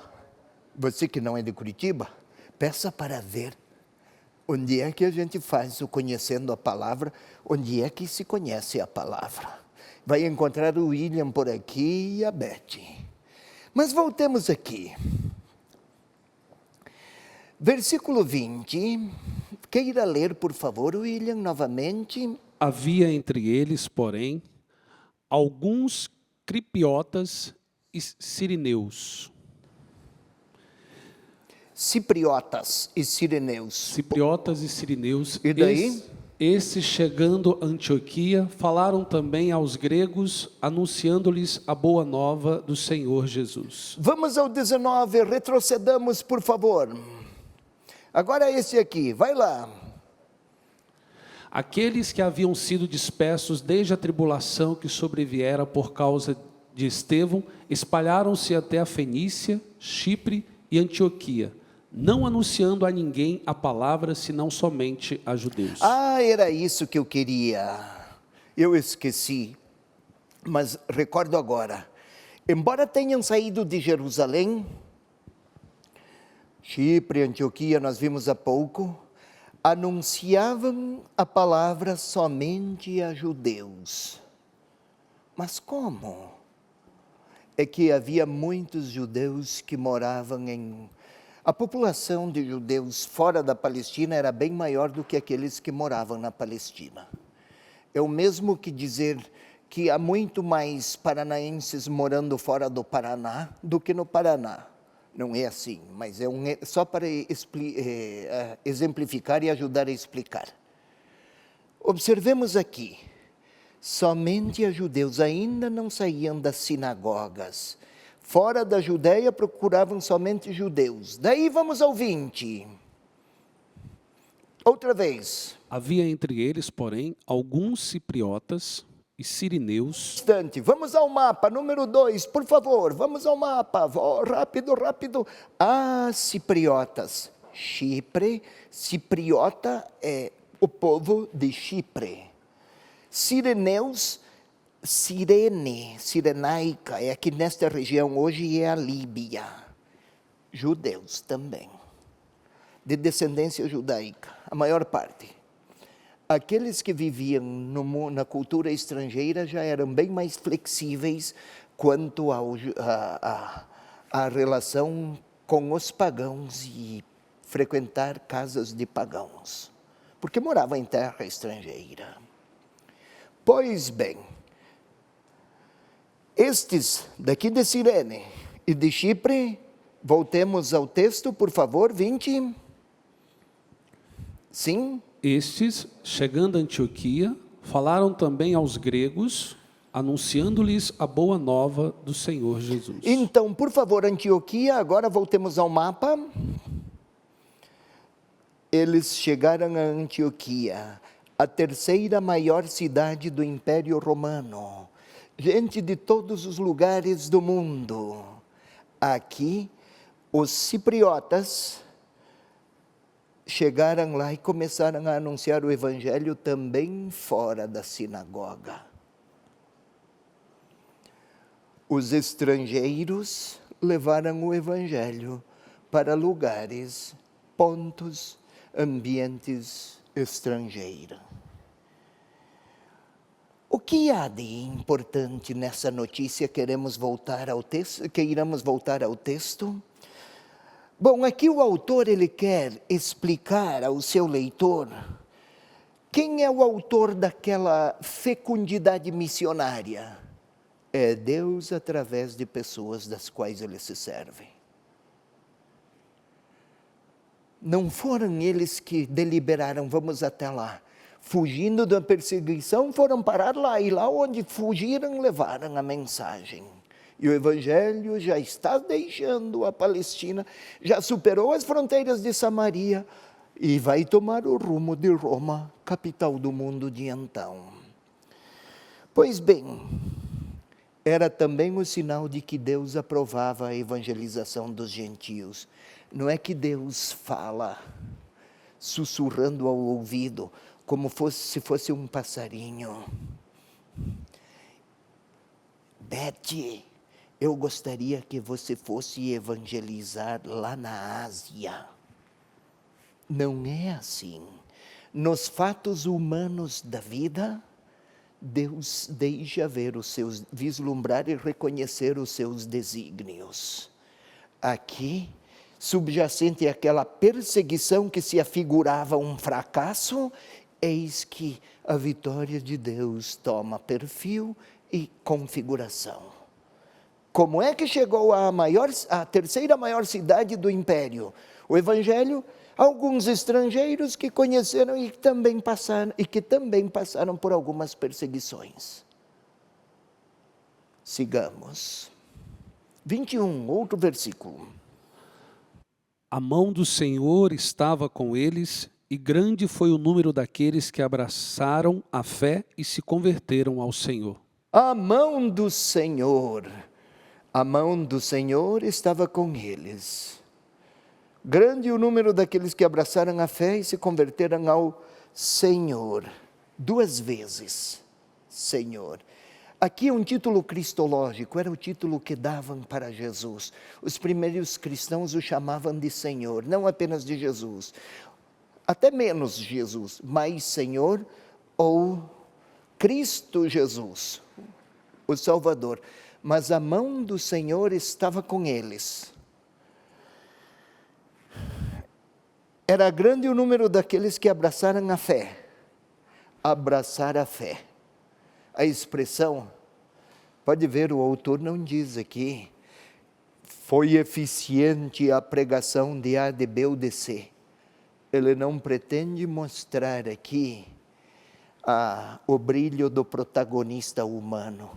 você que não é de Curitiba, peça para ver onde é que a gente faz o Conhecendo a Palavra, onde é que se conhece a palavra. Vai encontrar o William por aqui e a Beth. Mas voltemos aqui. Versículo 20. Queira ler, por favor, William, novamente. Havia entre eles, porém, alguns cipriotas e sirineus. Cipriotas e sirineus. Cipriotas e sirineus. E daí? Esses, chegando a Antioquia, falaram também aos gregos, anunciando-lhes a boa nova do Senhor Jesus. Vamos ao 19, retrocedamos, por favor. Agora esse aqui, vai lá. Aqueles que haviam sido dispersos desde a tribulação que sobreviera por causa de Estevão, espalharam-se até a Fenícia, Chipre e Antioquia, não anunciando a ninguém a palavra, senão somente a judeus. Ah, era isso que eu queria. Eu esqueci, mas recordo agora. Embora tenham saído de Jerusalém, Chipre, Antioquia, nós vimos há pouco, anunciavam a palavra somente a judeus. Mas como? É que havia muitos judeus que moravam em... A população de judeus fora da Palestina era bem maior do que aqueles que moravam na Palestina. É o mesmo que dizer que há muito mais paranaenses morando fora do Paraná do que no Paraná. Não é assim, mas só para exemplificar e ajudar a explicar. Observemos aqui, somente os judeus ainda não saíam das sinagogas. Fora da Judéia procuravam somente judeus. Daí vamos ao 20. Outra vez. Havia entre eles, porém, alguns cipriotas e sirineus. Vamos ao mapa, número 2, por favor, vamos ao mapa, rápido, rápido. Cipriotas, Chipre, cipriota é o povo de Chipre. Sireneus, Cirene, Cirenaica, é aqui nesta região, hoje é a Líbia. Judeus também, de descendência judaica, a maior parte. Aqueles que viviam na cultura estrangeira já eram bem mais flexíveis quanto à relação com os pagãos e frequentar casas de pagãos, porque moravam em terra estrangeira. Pois bem, estes daqui de Cirene e de Chipre, voltemos ao texto, por favor, 20. Sim? Estes, chegando a Antioquia, falaram também aos gregos, anunciando-lhes a boa nova do Senhor Jesus. Então, por favor, Antioquia, agora voltemos ao mapa. Eles chegaram a Antioquia, a terceira maior cidade do Império Romano. Gente de todos os lugares do mundo. Aqui, os cipriotas chegaram lá e começaram a anunciar o evangelho também fora da sinagoga. Os estrangeiros levaram o evangelho para lugares, pontos, ambientes estrangeiros. O que há de importante nessa notícia? Queiramos voltar ao texto. Bom, aqui o autor ele quer explicar ao seu leitor quem é o autor daquela fecundidade missionária. É Deus através de pessoas das quais ele se serve. Não foram eles que deliberaram, vamos até lá. Fugindo da perseguição, foram parar lá. E lá onde fugiram, levaram a mensagem. E o evangelho já está deixando a Palestina, já superou as fronteiras de Samaria e vai tomar o rumo de Roma, capital do mundo de então. Pois bem, era também o sinal de que Deus aprovava a evangelização dos gentios. Não é que Deus fala sussurrando ao ouvido, como se fosse um passarinho. Betty, eu gostaria que você fosse evangelizar lá na Ásia. Não é assim. Nos fatos humanos da vida, Deus deixa ver vislumbrar e reconhecer os seus desígnios. Aqui, subjacente àquela perseguição que se afigurava um fracasso, eis que a vitória de Deus toma perfil e configuração. Como é que chegou a terceira maior cidade do império? O evangelho, alguns estrangeiros que conheceram e que também passaram por algumas perseguições. Sigamos. 21, outro versículo. A mão do Senhor estava com eles, e grande foi o número daqueles que abraçaram a fé e se converteram ao Senhor. A mão do Senhor estava com eles. Grande o número daqueles que abraçaram a fé e se converteram ao Senhor. 2 vezes, Senhor. Aqui é um título cristológico, era o título que davam para Jesus. Os primeiros cristãos o chamavam de Senhor, não apenas de Jesus. até menos Jesus, mais Senhor ou Cristo Jesus, o Salvador. Mas a mão do Senhor estava com eles. Era grande o número daqueles que abraçaram a fé. Abraçar a fé. A expressão, pode ver, o autor não diz aqui, foi eficiente a pregação de A, de B ou de C. Ele não pretende mostrar aqui o brilho do protagonista humano.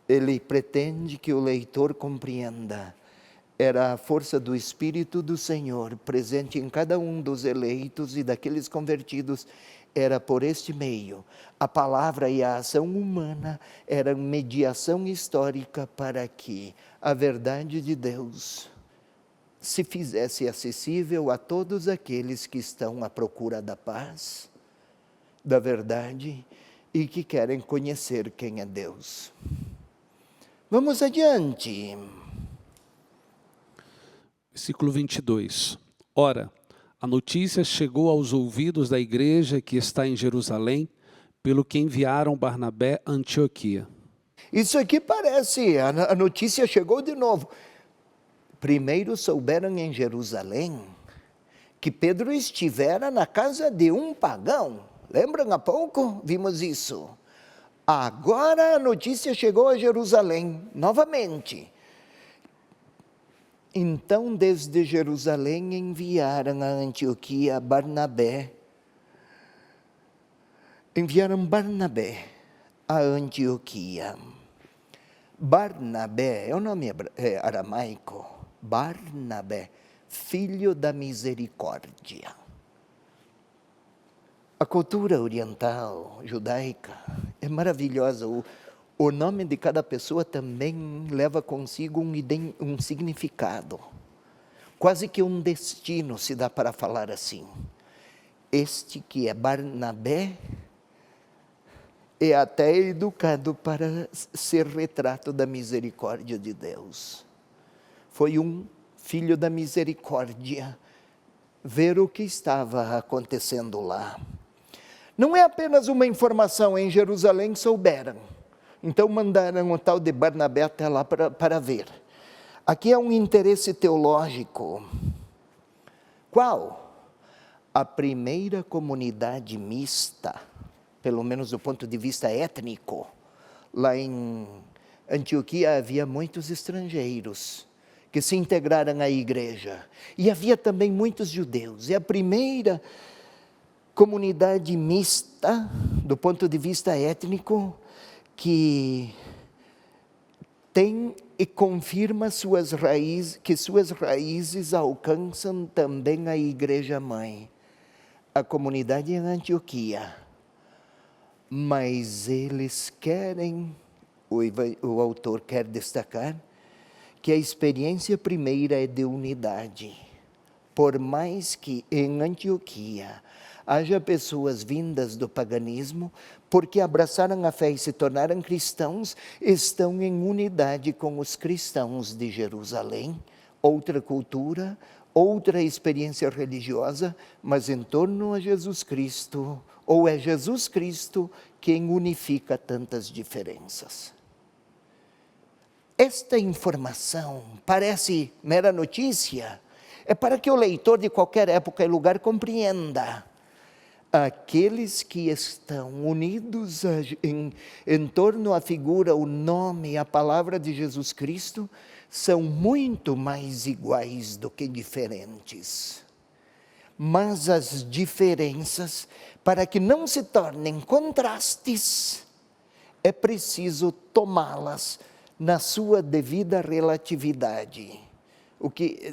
Ele pretende que o leitor compreenda. Era a força do Espírito do Senhor presente em cada um dos eleitos e daqueles convertidos. Era por este meio. A palavra e a ação humana eram mediação histórica para que a verdade de Deus se fizesse acessível a todos aqueles que estão à procura da paz, da verdade e que querem conhecer quem é Deus. Vamos adiante. Versículo 22. Ora, a notícia chegou aos ouvidos da igreja que está em Jerusalém, pelo que enviaram Barnabé a Antioquia. Isso aqui parece, a notícia chegou de novo. Primeiro souberam em Jerusalém que Pedro estivera na casa de um pagão. Lembram há pouco? Vimos isso. Agora a notícia chegou a Jerusalém, novamente. Então, desde Jerusalém, enviaram a Antioquia Barnabé. Enviaram Barnabé a Antioquia. Barnabé é o nome aramaico. Barnabé, filho da misericórdia. A cultura oriental, judaica, é maravilhosa. O nome de cada pessoa também leva consigo um significado. Quase que um destino, se dá para falar assim. Este que é Barnabé é até educado para ser retrato da misericórdia de Deus. Foi um filho da misericórdia ver o que estava acontecendo lá. Não é apenas uma informação, em Jerusalém souberam. Então mandaram o tal de Barnabé até lá para ver. Aqui é um interesse teológico. Qual? A primeira comunidade mista, pelo menos do ponto de vista étnico. Lá em Antioquia havia muitos estrangeiros que se integraram à igreja. E havia também muitos judeus. É a primeira comunidade mista, do ponto de vista étnico, que tem e confirma que suas raízes alcançam também a igreja-mãe, a comunidade em Antioquia. Mas eles querem, o autor quer destacar, que a experiência primeira é de unidade. Por mais que em Antioquia haja pessoas vindas do paganismo, porque abraçaram a fé e se tornaram cristãos, estão em unidade com os cristãos de Jerusalém, outra cultura, outra experiência religiosa, mas em torno a Jesus Cristo, ou é Jesus Cristo quem unifica tantas diferenças. Esta informação parece mera notícia, é para que o leitor de qualquer época e lugar compreenda. Aqueles que estão unidos em torno à figura, o nome, a palavra de Jesus Cristo, são muito mais iguais do que diferentes. Mas as diferenças, para que não se tornem contrastes, é preciso tomá-las na sua devida relatividade.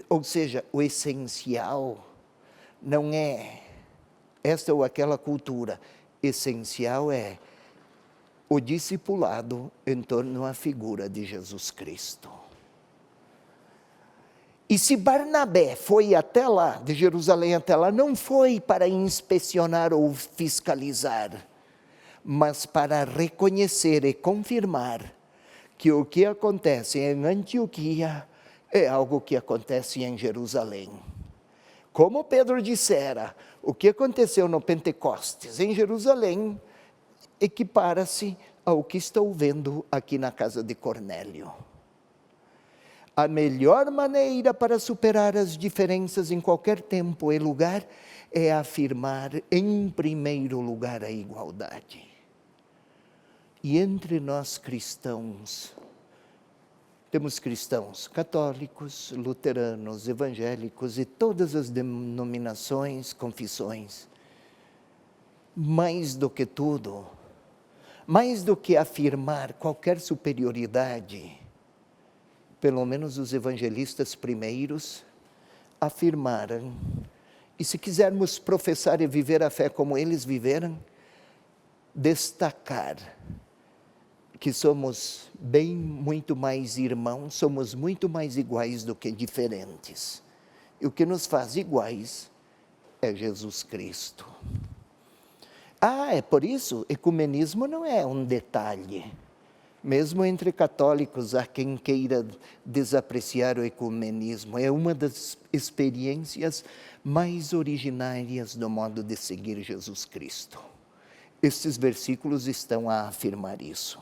Ou seja, o essencial não é esta ou aquela cultura. Essencial é o discipulado em torno à figura de Jesus Cristo. E se Barnabé foi até lá, de Jerusalém até lá, não foi para inspecionar ou fiscalizar, mas para reconhecer e confirmar que o que acontece em Antioquia é algo que acontece em Jerusalém. Como Pedro dissera, O que aconteceu no Pentecostes em Jerusalém equipara-se ao que estou vendo aqui na casa de Cornélio. A melhor maneira para superar as diferenças em qualquer tempo e lugar é afirmar em primeiro lugar a igualdade. E entre nós cristãos, temos cristãos católicos, luteranos, evangélicos e todas as denominações, confissões. Mais do que tudo, mais do que afirmar qualquer superioridade, pelo menos os evangelistas primeiros afirmaram, e se quisermos professar e viver a fé como eles viveram, destacar que somos muito mais irmãos, somos muito mais iguais do que diferentes. E o que nos faz iguais é Jesus Cristo. É por isso, ecumenismo não é um detalhe. Mesmo entre católicos, há quem queira desapreciar o ecumenismo. É uma das experiências mais originárias do modo de seguir Jesus Cristo. Estes versículos estão a afirmar isso.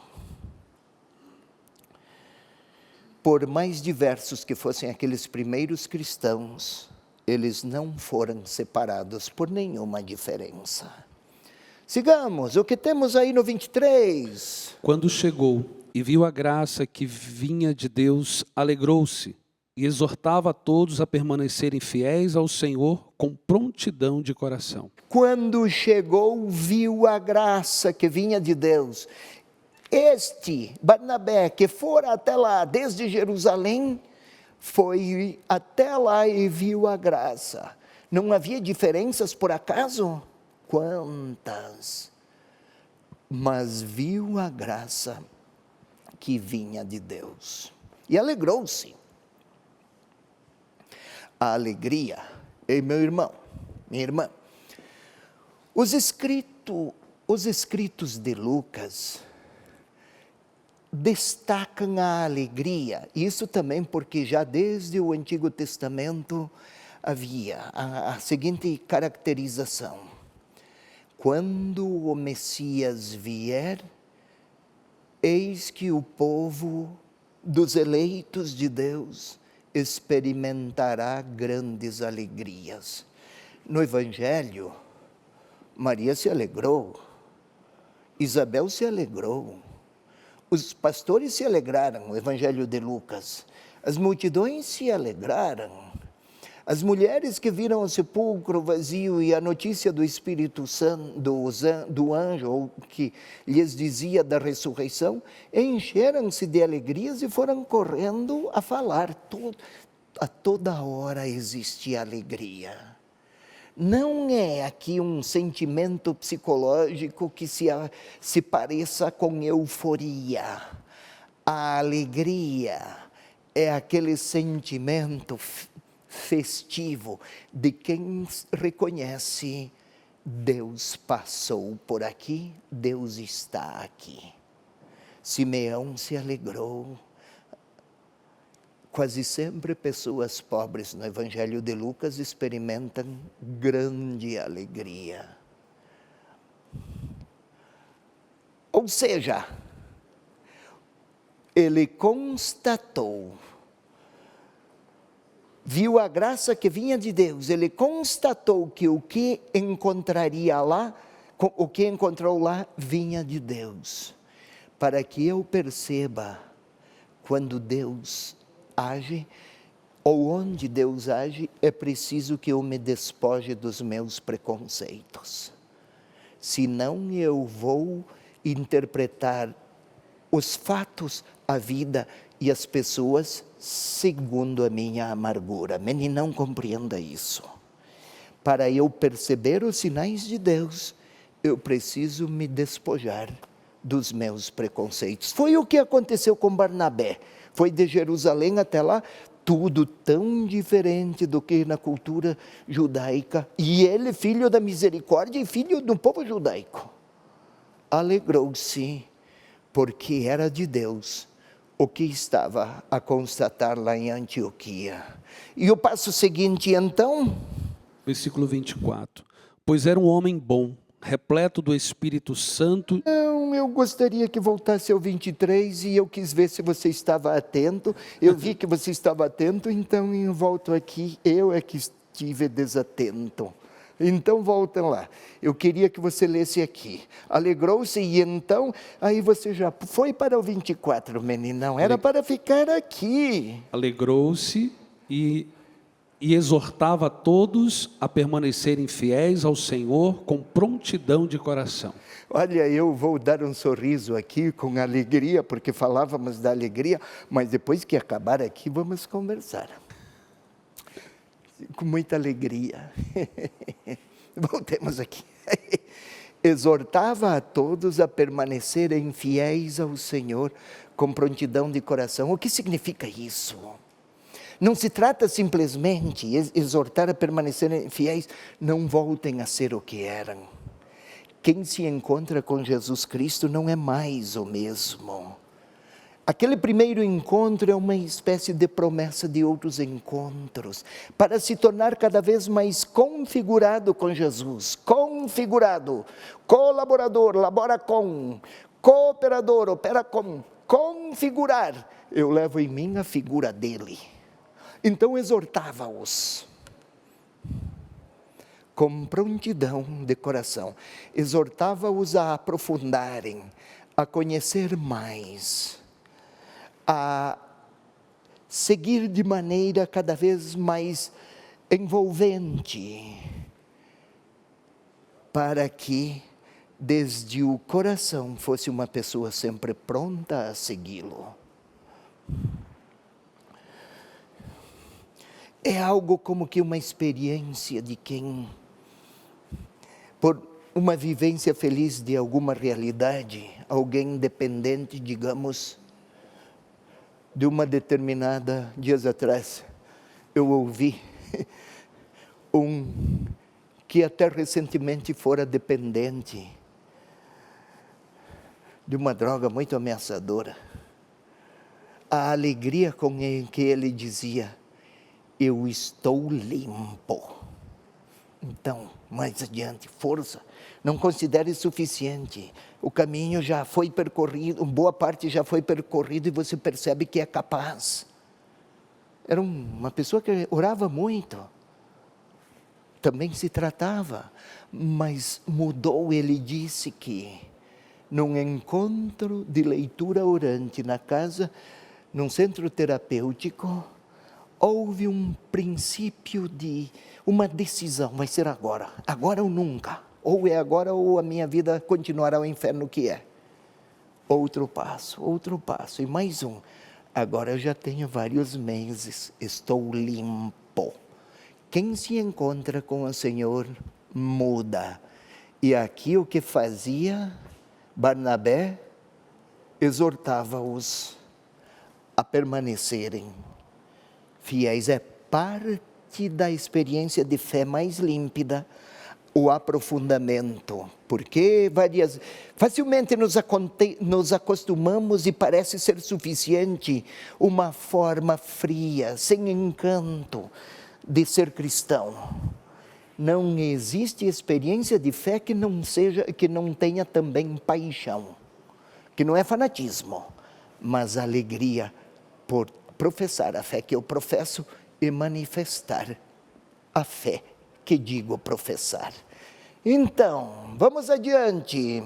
Por mais diversos que fossem aqueles primeiros cristãos, eles não foram separados por nenhuma diferença. Sigamos, o que temos aí no 23? Quando chegou e viu a graça que vinha de Deus, alegrou-se e exortava a todos a permanecerem fiéis ao Senhor com prontidão de coração. Quando chegou, viu a graça que vinha de Deus. Este, Barnabé, que fora até lá, desde Jerusalém, foi até lá e viu a graça. Não havia diferenças por acaso? Quantas? Mas viu a graça que vinha de Deus. E alegrou-se. A alegria, ei meu irmão, minha irmã, os escritos de Lucas destacam a alegria, isso também porque já desde o Antigo Testamento havia a seguinte caracterização: quando o Messias vier, eis que o povo dos eleitos de Deus experimentará grandes alegrias. No Evangelho, Maria se alegrou, Isabel se alegrou, os pastores se alegraram, no Evangelho de Lucas, as multidões se alegraram, as mulheres que viram o sepulcro vazio e a notícia do Espírito Santo, do anjo, que lhes dizia da ressurreição, encheram-se de alegrias e foram correndo a falar. A toda hora existia alegria. Não é aqui um sentimento psicológico que se pareça com euforia. A alegria é aquele sentimento festivo de quem reconhece: Deus passou por aqui, Deus está aqui. Simeão se alegrou. Quase sempre pessoas pobres no Evangelho de Lucas experimentam grande alegria. Ou seja, ele constatou, viu a graça que vinha de Deus, ele constatou que o que encontraria lá, o que encontrou lá, vinha de Deus. Para que eu perceba quando Deus age, ou onde Deus age, é preciso que eu me despoje dos meus preconceitos. Senão eu vou interpretar os fatos, a vida e as pessoas segundo a minha amargura. Meninão, compreenda isso. Para eu perceber os sinais de Deus, eu preciso me despojar dos meus preconceitos. Foi o que aconteceu com Barnabé. Foi de Jerusalém até lá, tudo tão diferente do que na cultura judaica. E ele, filho da misericórdia e filho do povo judaico, alegrou-se, porque era de Deus o que estava a constatar lá em Antioquia. E o passo seguinte, então? Versículo 24. Pois era um homem bom, repleto do Espírito Santo. Não, eu gostaria que voltasse ao 23 e eu quis ver se você estava atento. Eu vi que você estava atento, então eu volto aqui. Eu é que estive desatento. Então volta lá. Eu queria que você lesse aqui. Alegrou-se e então, aí você já foi para o 24, meninão. Era para ficar aqui. Alegrou-se e exortava a todos a permanecerem fiéis ao Senhor com prontidão de coração. Olha, eu vou dar um sorriso aqui com alegria, porque falávamos da alegria, mas depois que acabar aqui, vamos conversar. Com muita alegria. Voltemos aqui. Exortava a todos a permanecerem fiéis ao Senhor com prontidão de coração. O que significa isso? Não se trata simplesmente de exortar a permanecerem fiéis. Não voltem a ser o que eram. Quem se encontra com Jesus Cristo não é mais o mesmo. Aquele primeiro encontro é uma espécie de promessa de outros encontros, para se tornar cada vez mais configurado com Jesus. Configurado, colaborador, labora com, cooperador, opera com, configurar. Eu levo em mim a figura dele. Então exortava-os com prontidão de coração. Exortava-os a aprofundarem, a conhecer mais, a seguir de maneira cada vez mais envolvente, para que desde o coração fosse uma pessoa sempre pronta a segui-lo. É algo como que uma experiência de quem, por uma vivência feliz de alguma realidade, alguém dependente, digamos, de uma determinada, dias atrás, eu ouvi que até recentemente fora dependente de uma droga muito ameaçadora. A alegria com que ele dizia: eu estou limpo. Então, mais adiante, força. Não considere suficiente. O caminho já foi percorrido, boa parte já foi percorrido e você percebe que é capaz. Era uma pessoa que orava muito. Também se tratava, mas mudou. Ele disse que num encontro de leitura orante na casa, num centro terapêutico, houve um princípio de uma decisão: vai ser agora ou nunca. Ou é agora ou a minha vida continuará o inferno que é. Outro passo, e mais um. Agora eu já tenho vários meses, estou limpo. Quem se encontra com o Senhor muda. E aqui o que fazia Barnabé? Exortava-os a permanecerem fiéis. É parte da experiência de fé mais límpida, o aprofundamento, porque facilmente nos acostumamos e parece ser suficiente uma forma fria, sem encanto de ser cristão. Não existe experiência de fé que não tenha também paixão, que não é fanatismo, mas alegria por professar a fé que eu professo e manifestar a fé que digo professar. Então, vamos adiante.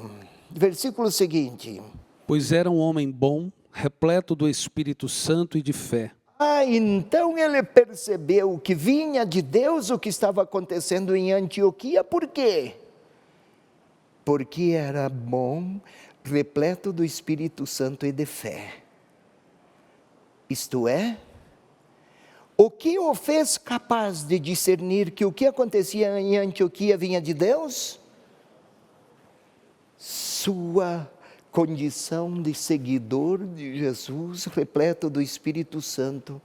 Versículo seguinte. Pois era um homem bom, repleto do Espírito Santo e de fé. Então ele percebeu que vinha de Deus o que estava acontecendo em Antioquia. Por quê? Porque era bom, repleto do Espírito Santo e de fé. Isto é, o que o fez capaz de discernir que o que acontecia em Antioquia vinha de Deus? Sua condição de seguidor de Jesus, repleto do Espírito Santo,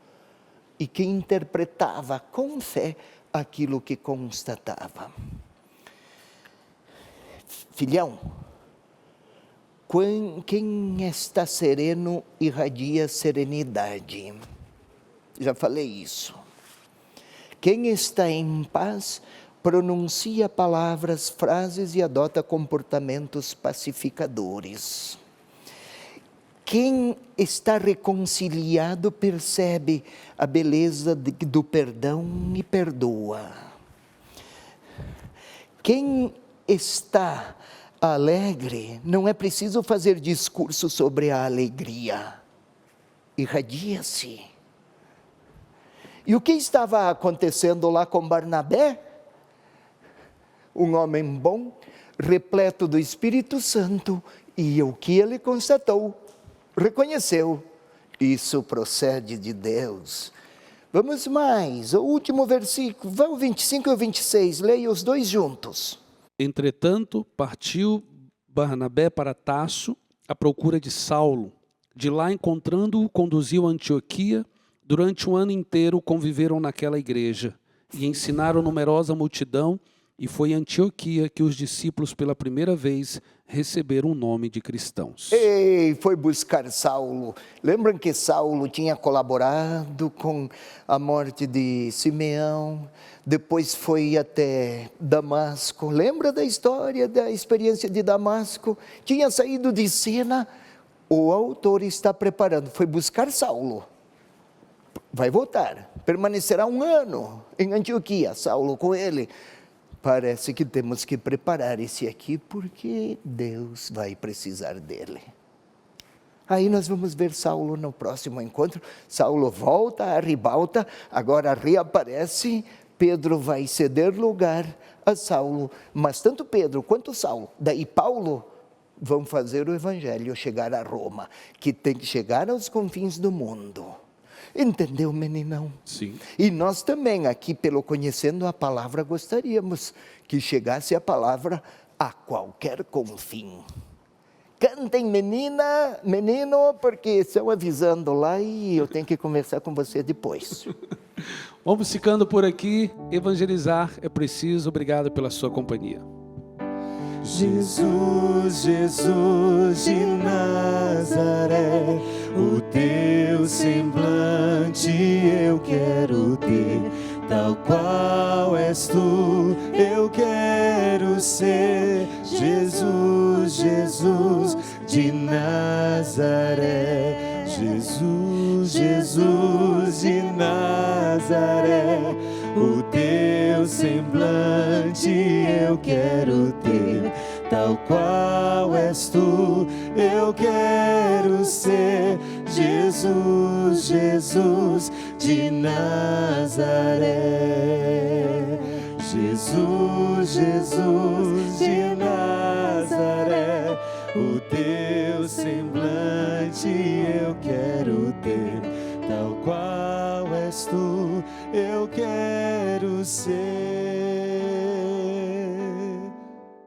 e que interpretava com fé aquilo que constatava. Filhão, quem está sereno irradia serenidade. Já falei isso. Quem está em paz pronuncia palavras, frases e adota comportamentos pacificadores. Quem está reconciliado percebe a beleza do perdão e perdoa. Quem está alegre, não é preciso fazer discurso sobre a alegria. Irradia-se. E o que estava acontecendo lá com Barnabé? Um homem bom, repleto do Espírito Santo, e o que ele constatou, reconheceu, isso procede de Deus. Vamos mais, o último versículo, o 25 e o 26, leia os dois juntos. Entretanto, partiu Barnabé para Tarso à procura de Saulo. De lá, encontrando-o, conduziu a Antioquia. Durante um ano inteiro conviveram naquela igreja e ensinaram numerosa multidão, e foi em Antioquia que os discípulos pela primeira vez receberam o nome de cristãos. E foi buscar Saulo. Lembram que Saulo tinha colaborado com a morte de Simeão, depois foi até Damasco. Lembra da história, da experiência de Damasco? Tinha saído de cena, o autor está preparando, foi buscar Saulo. Vai voltar, permanecerá um ano em Antioquia, Saulo com ele. Parece que temos que preparar esse aqui, porque Deus vai precisar dele. Aí nós vamos ver Saulo no próximo encontro. Saulo volta à ribalta, agora reaparece. Pedro vai ceder lugar a Saulo, mas tanto Pedro quanto Saulo, daí Paulo, vão fazer o evangelho chegar a Roma, que tem que chegar aos confins do mundo. Entendeu, meninão? Sim. E nós também, aqui pelo Conhecendo a Palavra, gostaríamos que chegasse a palavra a qualquer confim. Cantem, menina, menino, porque estão avisando lá e eu tenho que conversar com você depois. Vamos ficando por aqui. Evangelizar é preciso. Obrigado pela sua companhia. Jesus, Jesus de Nazaré, o teu semblante eu quero ter, tal qual és tu, eu quero ser. Jesus, Jesus de Nazaré, Jesus, Jesus de Nazaré, o teu semblante eu quero ter, tal qual és tu, eu quero ser. Jesus, Jesus de Nazaré, Jesus, Jesus de Nazaré, o teu semblante eu quero ter, tal qual és tu, eu quero ser.